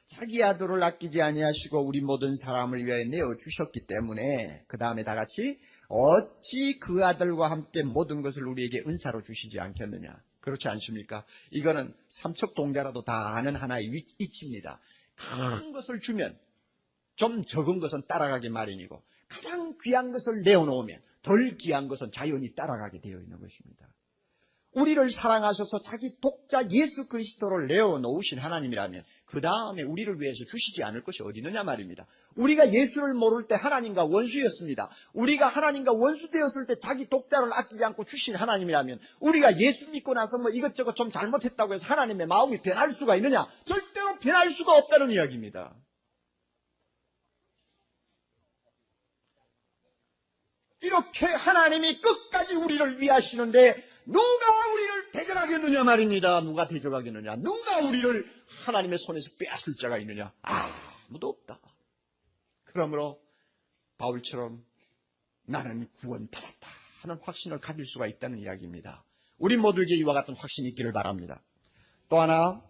자기 아들을 아끼지 아니하시고 우리 모든 사람을 위하여 내어주셨기 때문에 그 다음에 다 같이 어찌 그 아들과 함께 모든 것을 우리에게 은사로 주시지 않겠느냐. 그렇지 않습니까? 이거는 삼척동자라도 다 아는 하나의 이치입니다. 큰 것을 주면 좀 적은 것은 따라가기 마련이고 가장 귀한 것을 내어놓으면 덜 귀한 것은 자연히 따라가게 되어 있는 것입니다. 우리를 사랑하셔서 자기 독자 예수 그리스도를 내어놓으신 하나님이라면 그 다음에 우리를 위해서 주시지 않을 것이 어디 있느냐 말입니다. 우리가 예수를 모를 때 하나님과 원수였습니다. 우리가 하나님과 원수 되었을 때 자기 독자를 아끼지 않고 주신 하나님이라면 우리가 예수 믿고 나서 뭐 이것저것 좀 잘못했다고 해서 하나님의 마음이 변할 수가 있느냐? 절대로 변할 수가 없다는 이야기입니다. 이렇게 하나님이 끝까지 우리를 위하시는데 누가 우리를 대적하겠느냐 말입니다. 누가 대적하겠느냐? 누가 우리를 하나님의 손에서 빼앗을 자가 있느냐? 아무도 없다. 그러므로 바울처럼 나는 구원받았다 하는 확신을 가질 수가 있다는 이야기입니다. 우리 모두에게 이와 같은 확신이 있기를 바랍니다. 또 하나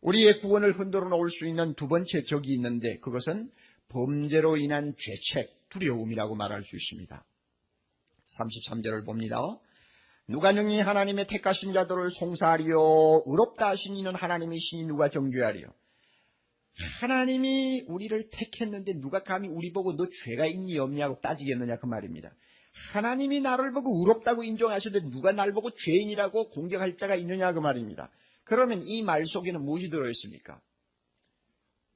우리의 구원을 흔들어 놓을 수 있는 두 번째 적이 있는데 그것은 범죄로 인한 죄책, 두려움이라고 말할 수 있습니다. 33절을 봅니다. 누가 능히 하나님의 택하신 자들을 송사하리요 의롭다 하신 이는 하나님이시니 누가 정죄하리요. 하나님이 우리를 택했는데 누가 감히 우리 보고 너 죄가 있니 없냐고 따지겠느냐 그 말입니다. 하나님이 나를 보고 의롭다고 인정하셨는데 누가 날 보고 죄인이라고 공격할 자가 있느냐 그 말입니다. 그러면 이 말 속에는 무엇이 들어있습니까?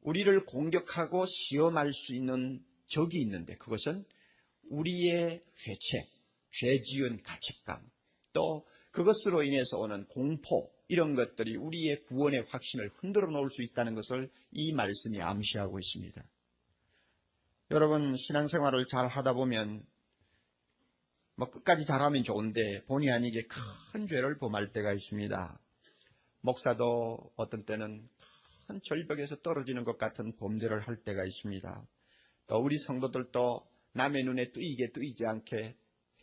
우리를 공격하고 시험할 수 있는 적이 있는데 그것은 우리의 죄책, 죄지은 가책감, 또 그것으로 인해서 오는 공포, 이런 것들이 우리의 구원의 확신을 흔들어 놓을 수 있다는 것을 이 말씀이 암시하고 있습니다. 여러분 신앙생활을 잘 하다 보면 끝까지 잘하면 좋은데 본의 아니게 큰 죄를 범할 때가 있습니다. 목사도 어떤 때는 큰 절벽에서 떨어지는 것 같은 범죄를 할 때가 있습니다. 또 우리 성도들도 남의 눈에 뜨이지 않게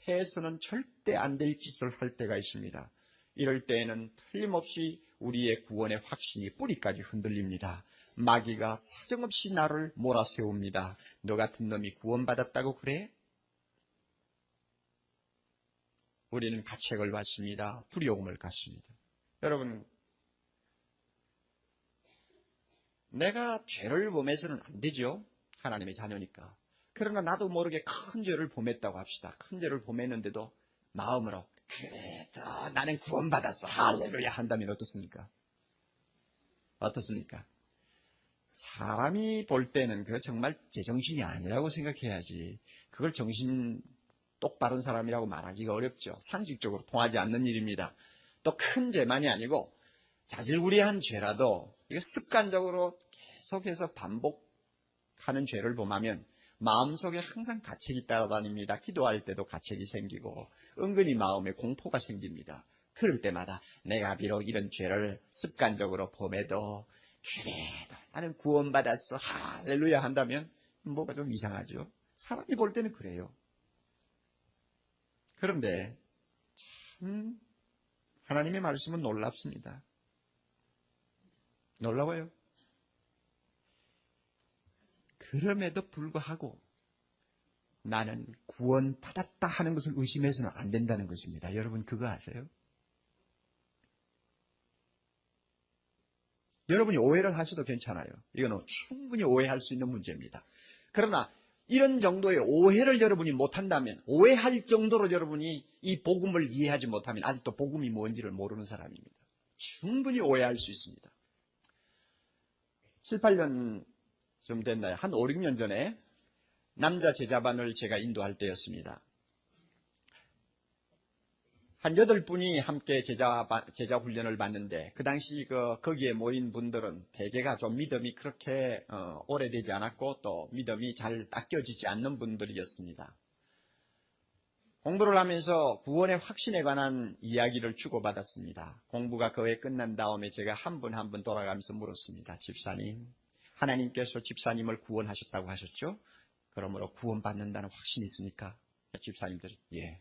해서는 절대 안 될 짓을 할 때가 있습니다. 이럴 때에는 틀림없이 우리의 구원의 확신이 뿌리까지 흔들립니다. 마귀가 사정없이 나를 몰아세웁니다. 너 같은 놈이 구원받았다고 그래? 우리는 가책을 받습니다. 두려움을 갖습니다. 여러분, 내가 죄를 범해서는 안 되죠. 하나님의 자녀니까. 그러나 나도 모르게 큰 죄를 범했다고 합시다. 큰 죄를 범했는데도 마음으로 그래도 나는 구원받았어. 할렐루야 한다면 어떻습니까? 어떻습니까? 사람이 볼 때는 그거 정말 제정신이 아니라고 생각해야지. 그걸 정신 똑바른 사람이라고 말하기가 어렵죠. 상식적으로 통하지 않는 일입니다. 또 큰 죄만이 아니고 자질구레한 죄라도 이거 습관적으로 계속해서 반복하는 죄를 범하면 마음속에 항상 가책이 따라다닙니다. 기도할 때도 가책이 생기고 은근히 마음에 공포가 생깁니다. 그럴 때마다 내가 비록 이런 죄를 습관적으로 범해도 그래도 나는 구원받았어. 할렐루야 한다면 뭐가 좀 이상하죠. 사람이 볼 때는 그래요. 그런데 참 하나님의 말씀은 놀랍습니다. 놀라워요. 그럼에도 불구하고 나는 구원받았다 하는 것을 의심해서는 안 된다는 것입니다. 여러분 그거 아세요? 여러분이 오해를 하셔도 괜찮아요. 이거는 충분히 오해할 수 있는 문제입니다. 그러나 이런 정도의 오해를 여러분이 못한다면, 오해할 정도로 여러분이 이 복음을 이해하지 못하면 아직도 복음이 뭔지를 모르는 사람입니다. 충분히 오해할 수 있습니다. 7, 8년 좀 됐나요? 한 5, 6년 전에 남자 제자반을 제가 인도할 때였습니다. 한 8분이 함께 제자 훈련을 받는데, 그 당시 거기에 모인 분들은 대개가 좀 믿음이 그렇게 오래되지 않았고 또 믿음이 잘 닦여지지 않는 분들이었습니다. 공부를 하면서 구원의 확신에 관한 이야기를 주고받았습니다. 공부가 거의 끝난 다음에 제가 한 분 한 분 돌아가면서 물었습니다. 집사님, 하나님께서 집사님을 구원하셨다고 하셨죠? 그러므로 구원받는다는 확신이 있습니까? 집사님들이 예,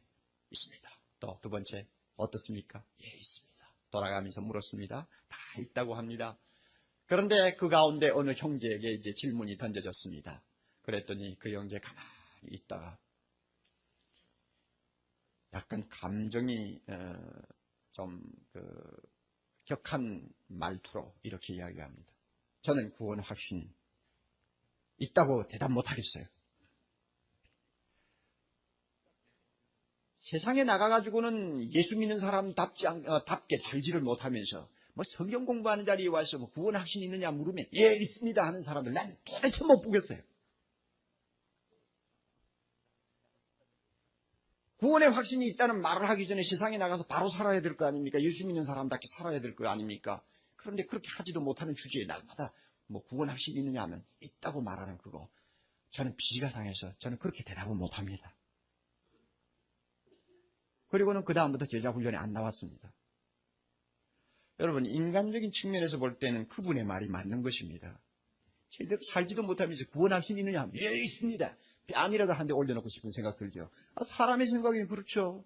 있습니다. 또 두 번째, 어떻습니까? 예, 있습니다. 돌아가면서 물었습니다. 다 있다고 합니다. 그런데 그 가운데 어느 형제에게 이제 질문이 던져졌습니다. 그랬더니 그 형제 가만히 있다가 약간 감정이 좀 격한 말투로 이렇게 이야기합니다. 저는 구원 확신이 있다고 대답 못하겠어요. 세상에 나가가지고는 예수 믿는 사람답게 살지를 못하면서 뭐 성경 공부하는 자리에 와서 뭐 구원 확신이 있느냐 물으면 예, 있습니다 하는 사람들 난 도대체 못 보겠어요. 구원의 확신이 있다는 말을 하기 전에 세상에 나가서 바로 살아야 될 거 아닙니까? 예수 믿는 사람답게 살아야 될 거 아닙니까? 그런데 그렇게 하지도 못하는 주제에 날마다 뭐 구원 확신이 있느냐 하면 있다고 말하는 그거. 저는 비가 상해서 저는 그렇게 대답을 못합니다. 그리고는 그 다음부터 제자 훈련에 안 나왔습니다. 여러분, 인간적인 측면에서 볼 때는 그분의 말이 맞는 것입니다. 제대로 살지도 못하면서 구원 확신이 있느냐 하면 예, 있습니다. 뺨이라도 한 대 올려놓고 싶은 생각 들죠. 사람의 생각이 그렇죠.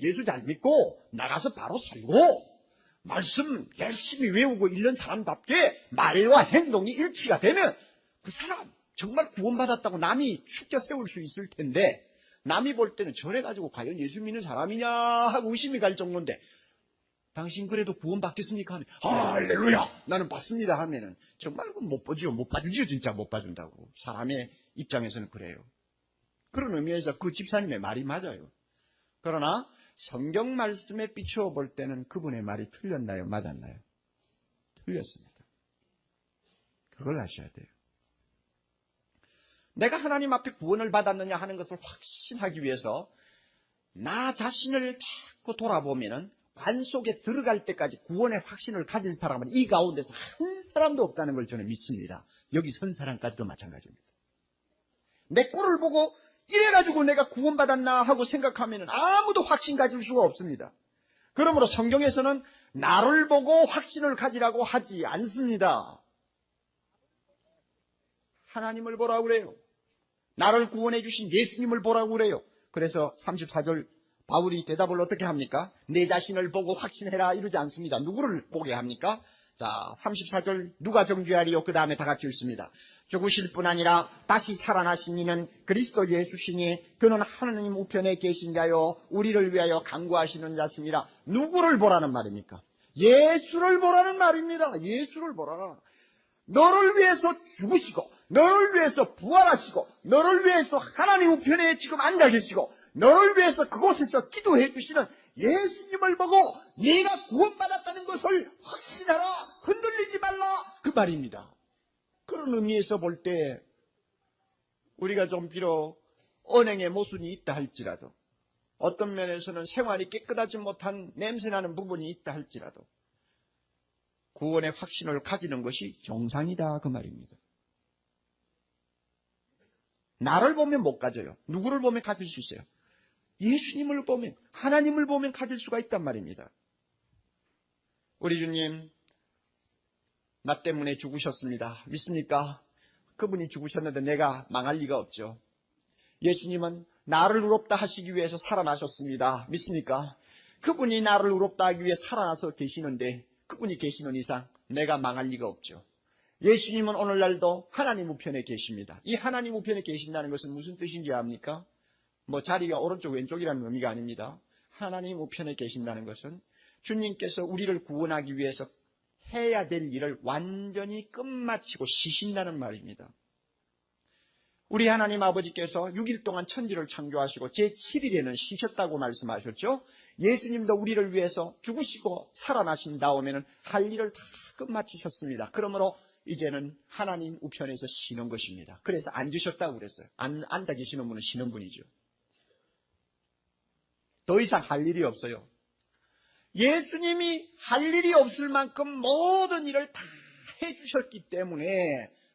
예수 잘 믿고 나가서 바로 살고 말씀 열심히 외우고 있는 사람답게 말과 행동이 일치가 되면 그 사람 정말 구원받았다고 남이 축켜 세울 수 있을 텐데, 남이 볼 때는 저래가지고 과연 예수 믿는 사람이냐 하고 의심이 갈 정도인데, 당신 그래도 구원받겠습니까? 하면 할렐루야 나는 받습니다 하면은 정말 못 보지요. 못 봐주지요. 진짜 못 봐준다고. 사람의 입장에서는 그래요. 그런 의미에서 그 집사님의 말이 맞아요. 그러나 성경 말씀에 비추어 볼 때는 그분의 말이 틀렸나요? 맞았나요? 틀렸습니다. 그걸 아셔야 돼요. 내가 하나님 앞에 구원을 받았느냐 하는 것을 확신하기 위해서 나 자신을 자꾸 돌아보면은 관 속에 들어갈 때까지 구원의 확신을 가진 사람은 이 가운데서 한 사람도 없다는 걸 저는 믿습니다. 여기 선 사람까지도 마찬가지입니다. 내 꼴을 보고 이래가지고 내가 구원받았나 하고 생각하면 아무도 확신 가질 수가 없습니다. 그러므로 성경에서는 나를 보고 확신을 가지라고 하지 않습니다. 하나님을 보라고 그래요. 나를 구원해 주신 예수님을 보라고 그래요. 그래서 34절 바울이 대답을 어떻게 합니까? 내 자신을 보고 확신해라 이러지 않습니다. 누구를 보게 합니까? 자, 34절 누가 정죄하리요? 그 다음에 다 같이 읽습니다. 죽으실 뿐 아니라 다시 살아나신 이는 그리스도 예수시니 그는 하나님 우편에 계신 자요 우리를 위하여 간구하시는 자십니다. 누구를 보라는 말입니까? 예수를 보라는 말입니다. 예수를 보라. 너를 위해서 죽으시고 너를 위해서 부활하시고 너를 위해서 하나님 우편에 지금 앉아 계시고 너를 위해서 그곳에서 기도해 주시는 예수님을 보고 네가 구원받았다는 것을 확신하라. 흔들리지 말라. 그 말입니다. 그런 의미에서 볼 때 우리가 좀 비록 언행의 모순이 있다 할지라도, 어떤 면에서는 생활이 깨끗하지 못한 냄새나는 부분이 있다 할지라도 구원의 확신을 가지는 것이 정상이다 그 말입니다. 나를 보면 못 가져요. 누구를 보면 가질 수 있어요? 예수님을 보면, 하나님을 보면 가질 수가 있단 말입니다. 우리 주님 나 때문에 죽으셨습니다. 믿습니까? 그분이 죽으셨는데 내가 망할 리가 없죠. 예수님은 나를 의롭다 하시기 위해서 살아나셨습니다. 믿습니까? 그분이 나를 의롭다 하기 위해 살아나서 계시는데 그분이 계시는 이상 내가 망할 리가 없죠. 예수님은 오늘날도 하나님 우편에 계십니다. 이 하나님 우편에 계신다는 것은 무슨 뜻인지 압니까? 뭐 자리가 오른쪽 왼쪽이라는 의미가 아닙니다. 하나님 우편에 계신다는 것은 주님께서 우리를 구원하기 위해서 해야 될 일을 완전히 끝마치고 쉬신다는 말입니다. 우리 하나님 아버지께서 6일 동안 천지를 창조하시고 제7일에는 쉬셨다고 말씀하셨죠. 예수님도 우리를 위해서 죽으시고 살아나신 다음에는 할 일을 다 끝마치셨습니다. 그러므로 이제는 하나님 우편에서 쉬는 것입니다. 그래서 앉으셨다고 그랬어요. 앉아 계시는 분은 쉬는 분이죠. 더 이상 할 일이 없어요. 예수님이 할 일이 없을 만큼 모든 일을 다 해주셨기 때문에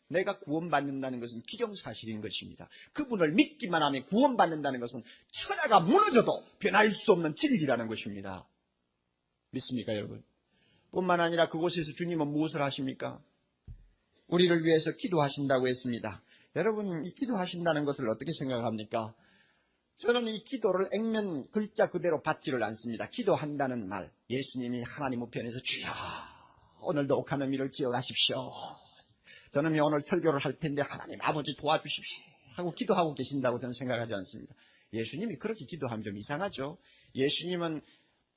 내가 구원받는다는 것은 기정사실인 것입니다. 그분을 믿기만 하면 구원받는다는 것은 천하가 무너져도 변할 수 없는 진리라는 것입니다. 믿습니까, 여러분? 뿐만 아니라 그곳에서 주님은 무엇을 하십니까? 우리를 위해서 기도하신다고 했습니다. 여러분, 이 기도하신다는 것을 어떻게 생각합니까? 저는 이 기도를 액면 글자 그대로 받지를 않습니다. 기도한다는 말, 예수님이 하나님 우편에서 주여 오늘도 옥하는 일을 기억하십시오. 저는 오늘 설교를 할 텐데 하나님 아버지 도와주십시오 하고 기도하고 계신다고 저는 생각하지 않습니다. 예수님이 그렇게 기도하면 좀 이상하죠. 예수님은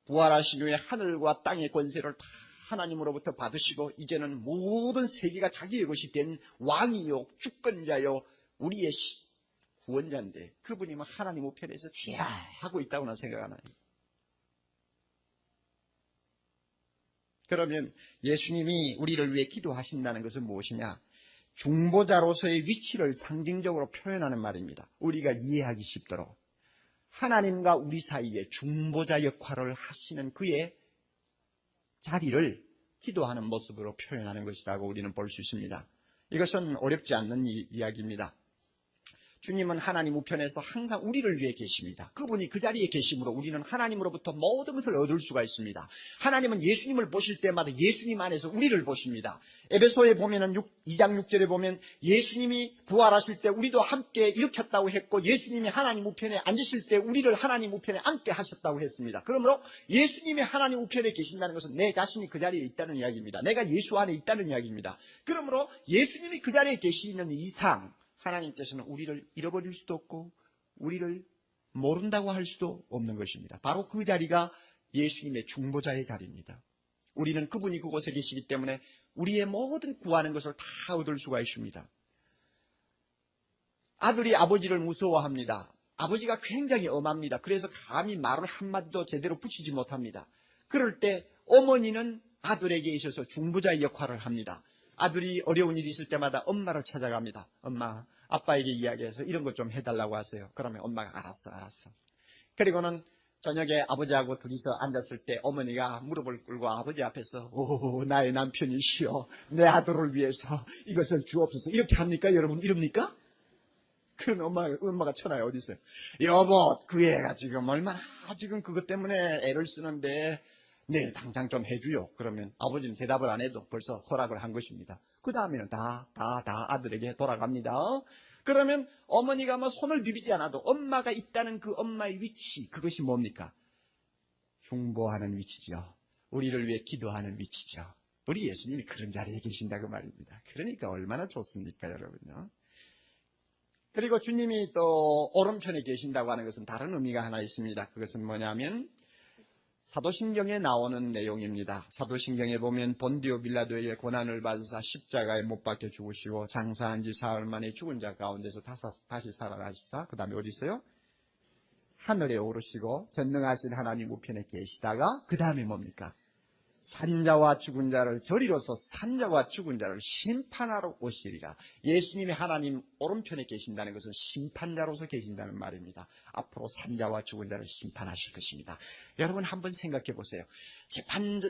부활하신 후에 하늘과 땅의 권세를 다 하나님으로부터 받으시고 이제는 모든 세계가 자기의 것이 된 왕이요 주권자요 우리의 구원자인데 그분이 하나님 우편에서 주야 하고 있다고 난 생각하나요? 그러면 예수님이 우리를 위해 기도하신다는 것은 무엇이냐? 중보자로서의 위치를 상징적으로 표현하는 말입니다. 우리가 이해하기 쉽도록 하나님과 우리 사이에 중보자 역할을 하시는 그의 자리를 기도하는 모습으로 표현하는 것이라고 우리는 볼 수 있습니다. 이것은 어렵지 않는 이야기입니다. 주님은 하나님 우편에서 항상 우리를 위해 계십니다. 그분이 그 자리에 계심으로 우리는 하나님으로부터 모든 것을 얻을 수가 있습니다. 하나님은 예수님을 보실 때마다 예수님 안에서 우리를 보십니다. 에베소에 보면은 2장 6절에 보면 예수님이 부활하실 때 우리도 함께 일으켰다고 했고 예수님이 하나님 우편에 앉으실 때 우리를 하나님 우편에 앉게 하셨다고 했습니다. 그러므로 예수님이 하나님 우편에 계신다는 것은 내 자신이 그 자리에 있다는 이야기입니다. 내가 예수 안에 있다는 이야기입니다. 그러므로 예수님이 그 자리에 계시는 이상 하나님께서는 우리를 잃어버릴 수도 없고 우리를 모른다고 할 수도 없는 것입니다. 바로 그 자리가 예수님의 중보자의 자리입니다. 우리는 그분이 그곳에 계시기 때문에 우리의 모든 구하는 것을 다 얻을 수가 있습니다. 아들이 아버지를 무서워합니다. 아버지가 굉장히 엄합니다. 그래서 감히 말을 한마디도 제대로 붙이지 못합니다. 그럴 때 어머니는 아들에게 있어서 중보자의 역할을 합니다. 아들이 어려운 일이 있을 때마다 엄마를 찾아갑니다. 엄마, 아빠에게 이야기해서 이런 것 좀 해달라고 하세요. 그러면 엄마가 알았어. 그리고는 저녁에 아버지하고 둘이서 앉았을 때 어머니가 무릎을 꿇고 아버지 앞에서 오 나의 남편이시여 내 아들을 위해서 이것을 주옵소서 이렇게 합니까? 여러분 이럽니까? 그런 엄마가 천하에 어디 있어요? 여보 그 애가 지금 얼마나 지금 그것 때문에 애를 쓰는데 내일 당장 좀 해주요. 그러면 아버지는 대답을 안 해도 벌써 허락을 한 것입니다. 그 다음에는 다 아들에게 돌아갑니다. 그러면 어머니가 손을 비비지 않아도 엄마가 있다는 그 엄마의 위치, 그것이 뭡니까? 중보하는 위치죠. 우리를 위해 기도하는 위치죠. 우리 예수님이 그런 자리에 계신다고 말입니다. 그러니까 얼마나 좋습니까, 여러분요? 그리고 주님이 또 오른편에 계신다고 하는 것은 다른 의미가 하나 있습니다. 그것은 뭐냐면 사도신경에 나오는 내용입니다. 사도신경에 보면 본디오 빌라도에게 고난을 받으사 십자가에 못 박혀 죽으시고 장사한 지 사흘 만에 죽은 자 가운데서 다시 살아나시사 그 다음에 어디 있어요? 하늘에 오르시고 전능하신 하나님 우편에 계시다가 그 다음에 뭡니까? 산자와 죽은 자를 저리로서 산자와 죽은 자를 심판하러 오시리라. 예수님이 하나님 오른편에 계신다는 것은 심판자로서 계신다는 말입니다. 앞으로 산자와 죽은 자를 심판하실 것입니다. 여러분 한번 생각해 보세요.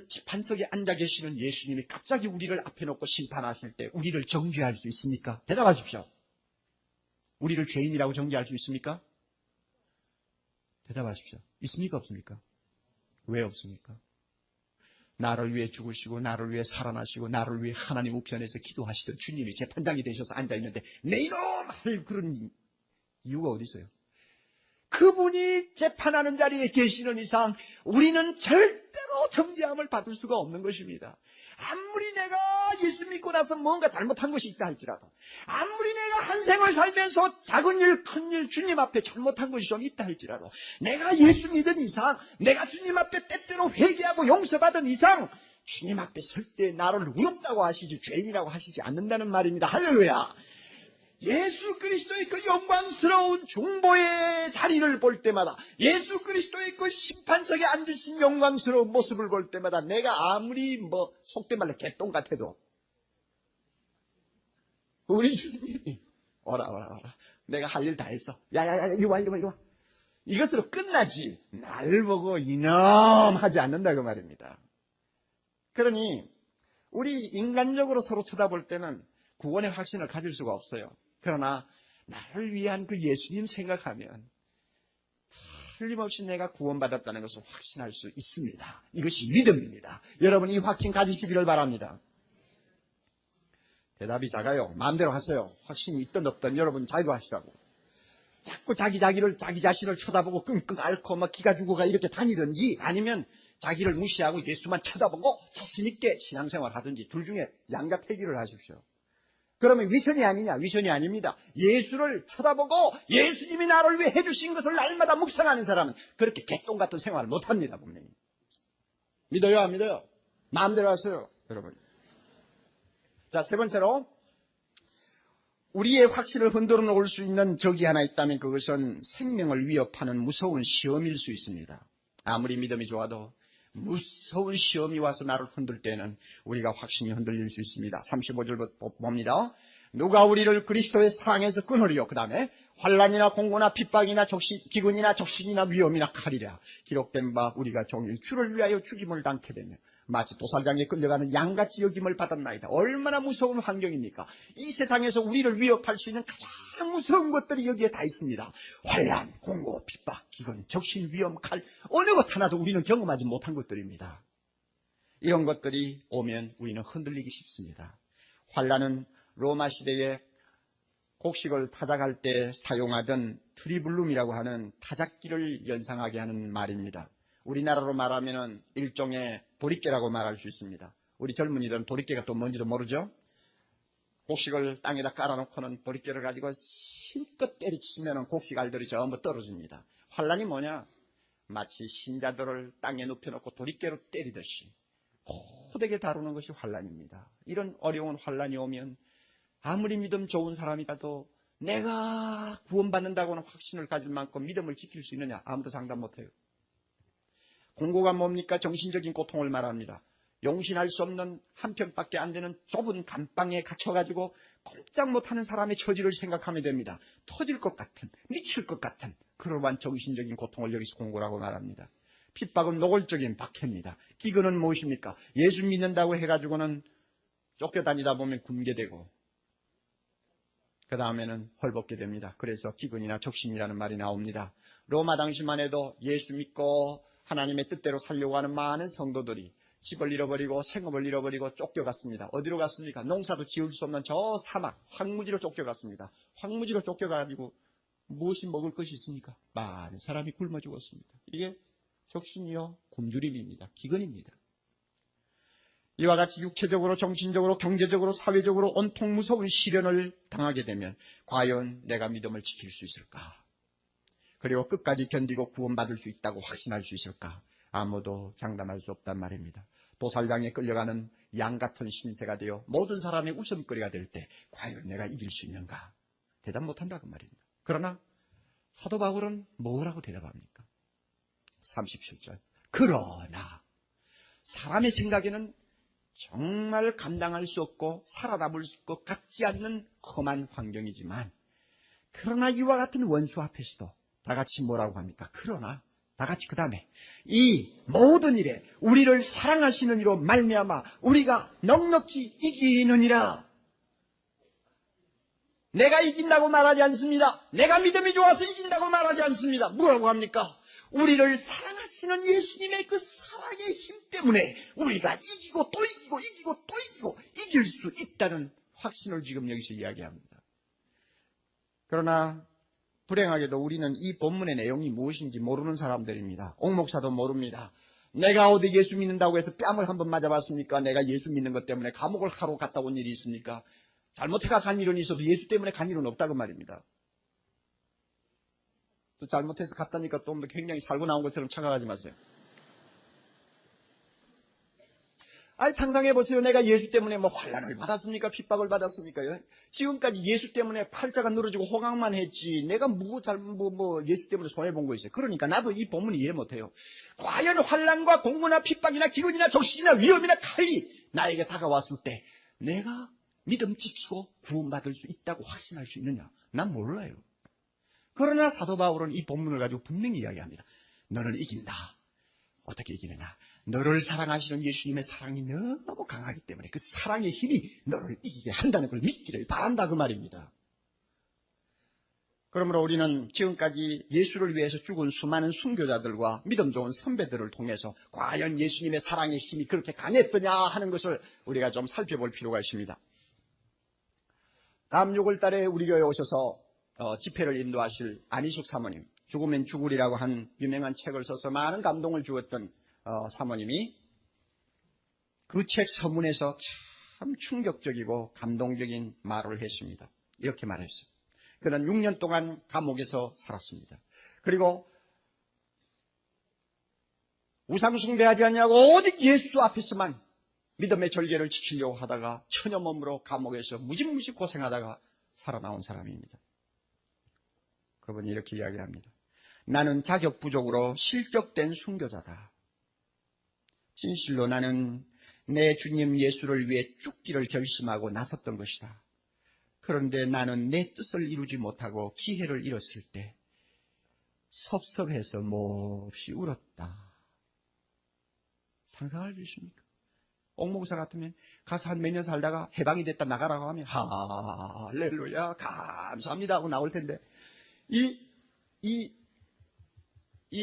재판석에 앉아 계시는 예수님이 갑자기 우리를 앞에 놓고 심판하실 때 우리를 정죄할 수 있습니까? 대답하십시오. 우리를 죄인이라고 정죄할 수 있습니까? 대답하십시오. 있습니까? 없습니까? 왜 없습니까? 나를 위해 죽으시고 나를 위해 살아나시고 나를 위해 하나님 우편에서 기도하시던 주님이 재판장이 되셔서 앉아있는데 내 이놈! 할 그런 이유가 어디 있어요? 그분이 재판하는 자리에 계시는 이상 우리는 절대로 정죄함을 받을 수가 없는 것입니다. 아무리 내가 예수 믿고 나서 뭔가 잘못한 것이 있다 할지라도 아무리 내가 한 생을 살면서 작은 일, 큰 일 주님 앞에 잘못한 것이 좀 있다 할지라도 내가 예수 믿은 이상 내가 주님 앞에 때때로 회개하고 용서받은 이상 주님 앞에 설 때 나를 의롭다고 하시지 죄인이라고 하시지 않는다는 말입니다. 할렐루야. 예수 그리스도의 그 영광스러운 중보의 자리를 볼 때마다 예수 그리스도의 그 심판석에 앉으신 영광스러운 모습을 볼 때마다 내가 아무리 속된 말로 개똥 같아도 우리 주님이 오라 내가 할 일 다 했어. 야야야 이리 와 이것으로 끝나지 나를 보고 이놈 하지 않는다 그 말입니다. 그러니 우리 인간적으로 서로 쳐다볼 때는 구원의 확신을 가질 수가 없어요. 그러나 나를 위한 그 예수님 생각하면 틀림없이 내가 구원받았다는 것을 확신할 수 있습니다. 이것이 믿음입니다. 여러분 이 확신 가지시기를 바랍니다. 대답이 작아요. 마음대로 하세요. 확신이 있든 없든 여러분 자유하시라고. 자꾸 자기 자신을 쳐다보고 끙끙 앓고 막 기가 죽어가 이렇게 다니든지 아니면 자기를 무시하고 예수만 쳐다보고 자신있게 신앙생활 하든지 둘 중에 양자택일을 하십시오. 그러면 위선이 아니냐? 위선이 아닙니다. 예수를 쳐다보고 예수님이 나를 위해 해주신 것을 날마다 묵상하는 사람은 그렇게 개똥 같은 생활을 못합니다. 분명히. 믿어요? 안 믿어요? 마음대로 하세요. 여러분. 자, 세 번째로 우리의 확신을 흔들어 놓을 수 있는 적이 하나 있다면 그것은 생명을 위협하는 무서운 시험일 수 있습니다. 아무리 믿음이 좋아도 무서운 시험이 와서 나를 흔들 때는 우리가 확신이 흔들릴 수 있습니다. 35절 봅니다. 누가 우리를 그리스도의 사랑에서 끊으리요. 그 다음에 환난이나 공고나 핍박이나 기근이나 적신이나 위험이나 칼이라 기록된 바 우리가 종일 주를 위하여 죽임을 당케 되며 마치 도살장에 끌려가는 양같이 여김을 받았나이다. 얼마나 무서운 환경입니까? 이 세상에서 우리를 위협할 수 있는 가장 무서운 것들이 여기에 다 있습니다. 환난, 공고, 핍박, 기근, 적신, 위험, 칼 어느 것 하나도 우리는 경험하지 못한 것들입니다. 이런 것들이 오면 우리는 흔들리기 쉽습니다. 환난은 로마 시대에 곡식을 타작할 때 사용하던 트리블룸이라고 하는 타작기를 연상하게 하는 말입니다. 우리나라로 말하면 일종의 도리깨라고 말할 수 있습니다. 우리 젊은이들은 도리깨가 또 뭔지도 모르죠. 곡식을 땅에다 깔아놓고는 도리깨를 가지고 힘껏 때리치면 곡식 알들이 전부 떨어집니다. 환난이 뭐냐? 마치 신자들을 땅에 눕혀놓고 도리깨로 때리듯이 호되게 다루는 것이 환난입니다. 이런 어려운 환난이 오면 아무리 믿음 좋은 사람이라도 내가 구원받는다고는 확신을 가질 만큼 믿음을 지킬 수 있느냐? 아무도 장담 못해요. 공고가 뭡니까? 정신적인 고통을 말합니다. 용신할 수 없는 한 평밖에 안 되는 좁은 감방에 갇혀가지고 꼼짝 못하는 사람의 처지를 생각하면 됩니다. 터질 것 같은, 미칠 것 같은 그러한 정신적인 고통을 여기서 공고라고 말합니다. 핍박은 노골적인 박해입니다. 기근은 무엇입니까? 예수 믿는다고 해가지고는 쫓겨다니다 보면 굶게 되고 그 다음에는 헐벗게 됩니다. 그래서 기근이나 적신이라는 말이 나옵니다. 로마 당시만 해도 예수 믿고 하나님의 뜻대로 살려고 하는 많은 성도들이 집을 잃어버리고 생업을 잃어버리고 쫓겨갔습니다. 어디로 갔습니까? 농사도 지을 수 없는 저 사막, 황무지로 쫓겨갔습니다. 황무지로 쫓겨가지고 무엇이 먹을 것이 있습니까? 많은 사람이 굶어 죽었습니다. 이게 적신이요 굶주림입니다. 기근입니다. 이와 같이 육체적으로, 정신적으로, 경제적으로, 사회적으로 온통 무서운 시련을 당하게 되면 과연 내가 믿음을 지킬 수 있을까? 그리고 끝까지 견디고 구원받을 수 있다고 확신할 수 있을까? 아무도 장담할 수 없단 말입니다. 도살장에 끌려가는 양 같은 신세가 되어 모든 사람의 웃음거리가 될 때 과연 내가 이길 수 있는가? 대답 못한다 그 말입니다. 그러나 사도 바울은 뭐라고 대답합니까? 37절. 그러나 사람의 생각에는 정말 감당할 수 없고 살아남을 것 같지 않는 험한 환경이지만 그러나 이와 같은 원수 앞에서도 다 같이 뭐라고 합니까? 그러나 다 같이 그 다음에 이 모든 일에 우리를 사랑하시는 이로 말미암아 우리가 넉넉히 이기느니라. 내가 이긴다고 말하지 않습니다. 내가 믿음이 좋아서 이긴다고 말하지 않습니다. 뭐라고 합니까? 우리를 사랑하시는 예수님의 그 사랑의 힘 때문에 우리가 이기고 또 이기고 이기고 또 이기고 이길 수 있다는 확신을 지금 여기서 이야기합니다. 그러나 불행하게도 우리는 이 본문의 내용이 무엇인지 모르는 사람들입니다. 옥목사도 모릅니다. 내가 어디 예수 믿는다고 해서 뺨을 한번 맞아봤습니까? 내가 예수 믿는 것 때문에 감옥을 하러 갔다 온 일이 있습니까? 잘못해가 간 일은 있어도 예수 때문에 간 일은 없다고 말입니다. 또 잘못해서 갔다니까 또 굉장히 살고 나온 것처럼 착각하지 마세요. 아니 상상해보세요. 내가 예수 때문에 뭐 환난을 받았습니까? 핍박을 받았습니까? 지금까지 예수 때문에 팔자가 늘어지고 호강만 했지 내가 예수 때문에 손해본 거 있어요. 그러니까 나도 이 본문 이해 못해요. 과연 환난과 공고나 핍박이나 기근이나 적신이나 위험이나 칼이 나에게 다가왔을 때 내가 믿음 지키고 구원받을 수 있다고 확신할 수 있느냐? 난 몰라요. 그러나 사도 바울은 이 본문을 가지고 분명히 이야기합니다. 너는 이긴다. 어떻게 이기느냐? 너를 사랑하시는 예수님의 사랑이 너무 강하기 때문에 그 사랑의 힘이 너를 이기게 한다는 걸 믿기를 바란다 그 말입니다. 그러므로 우리는 지금까지 예수를 위해서 죽은 수많은 순교자들과 믿음 좋은 선배들을 통해서 과연 예수님의 사랑의 힘이 그렇게 강했더냐 하는 것을 우리가 좀 살펴볼 필요가 있습니다. 다음 6월 달에 우리 교회에 오셔서 집회를 인도하실 안희숙 사모님, 죽으면 죽으리라고 한 유명한 책을 써서 많은 감동을 주었던 사모님이 그 책 서문에서 참 충격적이고 감동적인 말을 했습니다. 이렇게 말했어요. 그는 6년 동안 감옥에서 살았습니다. 그리고 우상숭배하지 않냐고 오직 예수 앞에서만 믿음의 절개를 지키려고 하다가 처녀 몸으로 감옥에서 무지무지 고생하다가 살아나온 사람입니다. 그분이 이렇게 이야기합니다. 나는 자격 부족으로 실족된 순교자다. 진실로 나는 내 주님 예수를 위해 죽기를 결심하고 나섰던 것이다. 그런데 나는 내 뜻을 이루지 못하고 기회를 잃었을 때 섭섭해서 몹시 울었다. 상상할 수 있습니까? 옥목사 같으면 가서 한 몇 년 살다가 해방이 됐다 나가라고 하면 할렐루야 감사합니다 하고 나올 텐데 이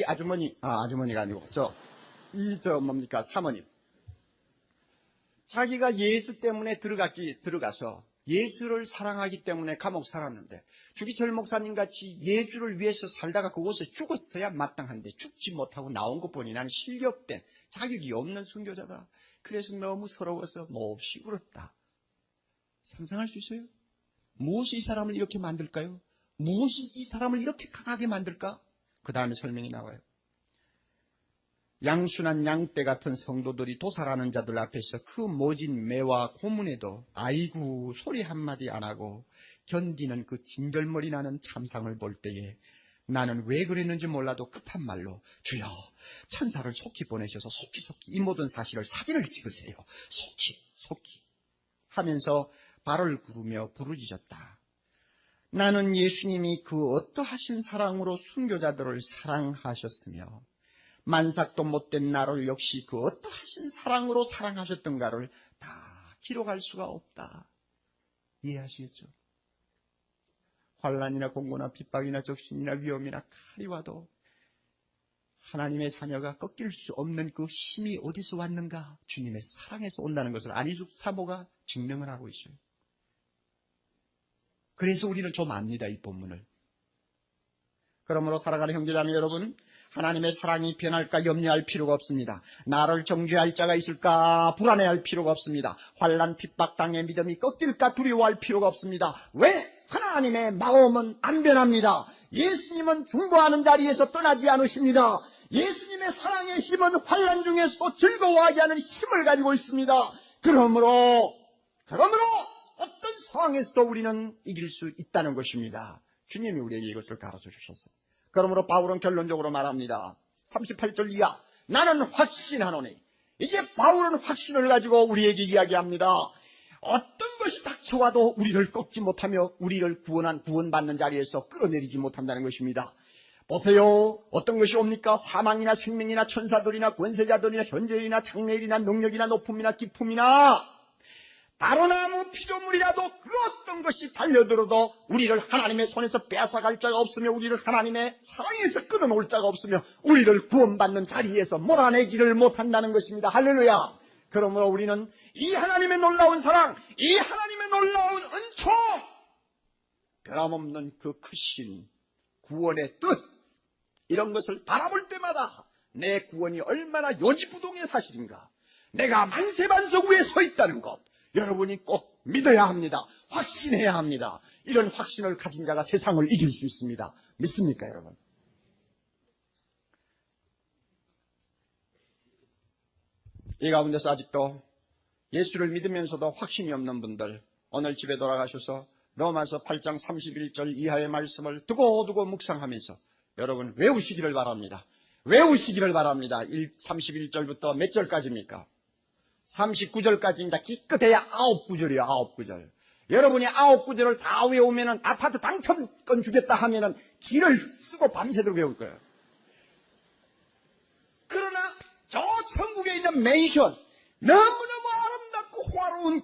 아주머니가 아니고 사모님. 자기가 예수 때문에 들어가서 예수를 사랑하기 때문에 감옥 살았는데 주기철 목사님 같이 예수를 위해서 살다가 그곳에 죽었어야 마땅한데 죽지 못하고 나온 것 보니 난 실격된 자격이 없는 순교자다. 그래서 너무 서러워서 몹시 울었다. 상상할 수 있어요? 무엇이 이 사람을 이렇게 만들까요? 무엇이 이 사람을 이렇게 강하게 만들까? 그 다음에 설명이 나와요. 양순한 양떼 같은 성도들이 도살하는 자들 앞에서 그 모진 매와 고문에도 아이고 소리 한마디 안 하고 견디는 그 진절머리 나는 참상을 볼 때에 나는 왜 그랬는지 몰라도 급한 말로 주여 천사를 속히 보내셔서 속히 이 모든 사실을 사진을 찍으세요. 속히 하면서 발을 구르며 부르짖었다. 나는 예수님이 그 어떠하신 사랑으로 순교자들을 사랑하셨으며 만삭도 못된 나를 역시 그 어떠하신 사랑으로 사랑하셨던가를 다 기록할 수가 없다. 이해하시겠죠? 환난이나 공고나 핍박이나 적신이나 위험이나 칼이 와도 하나님의 자녀가 꺾일 수 없는 그 힘이 어디서 왔는가? 주님의 사랑에서 온다는 것을 안희숙 사모가 증명을 하고 있어요. 그래서 우리는 좀 압니다, 이 본문을. 그러므로 살아가는 형제자매 여러분, 하나님의 사랑이 변할까 염려할 필요가 없습니다. 나를 정죄할 자가 있을까 불안해할 필요가 없습니다. 환난 핍박 당의 믿음이 꺾일까 두려워할 필요가 없습니다. 왜? 하나님의 마음은 안 변합니다. 예수님은 중보하는 자리에서 떠나지 않으십니다. 예수님의 사랑의 힘은 환난 중에서도 즐거워하게 하는 힘을 가지고 있습니다. 그러므로 어떤 상황에서도 우리는 이길 수 있다는 것입니다. 주님이 우리에게 이것을 가르쳐 주셨어요. 그러므로 바울은 결론적으로 말합니다. 38절 이하 나는 확신하노니. 이제 바울은 확신을 가지고 우리에게 이야기합니다. 어떤 것이 닥쳐와도 우리를 꺾지 못하며 우리를 구원받는 자리에서 끌어내리지 못한다는 것입니다. 보세요. 어떤 것이 옵니까? 사망이나 생명이나 천사들이나 권세자들이나 현재일이나 장래일이나 능력이나 높음이나 기품이나 바로나무 피조물이라도 그 어떤 것이 달려들어도 우리를 하나님의 손에서 뺏어갈 자가 없으며 우리를 하나님의 사랑에서 끊어놓을 자가 없으며 우리를 구원받는 자리에서 몰아내기를 못한다는 것입니다. 할렐루야. 그러므로 우리는 이 하나님의 놀라운 사랑, 이 하나님의 놀라운 은총, 변함없는 그 크신 구원의 뜻, 이런 것을 바라볼 때마다 내 구원이 얼마나 요지부동의 사실인가, 내가 만세반석 위에 서 있다는 것, 여러분이 꼭 믿어야 합니다. 확신해야 합니다. 이런 확신을 가진 자가 세상을 이길 수 있습니다. 믿습니까, 여러분? 이 가운데서 아직도 예수를 믿으면서도 확신이 없는 분들, 오늘 집에 돌아가셔서 로마서 8장 31절 이하의 말씀을 두고두고 묵상하면서 여러분 외우시기를 바랍니다. 외우시기를 바랍니다. 31절부터 몇 절까지입니까? 39절까지입니다. 기껏해야 9구절이에요. 9구절. 여러분이 9구절을 다 외우면은 아파트 당첨권 주겠다 하면은 길을 쓰고 밤새도록 외울 거예요. 그러나 저 천국에 있는 맨션, 너무너무 아름답고 화려한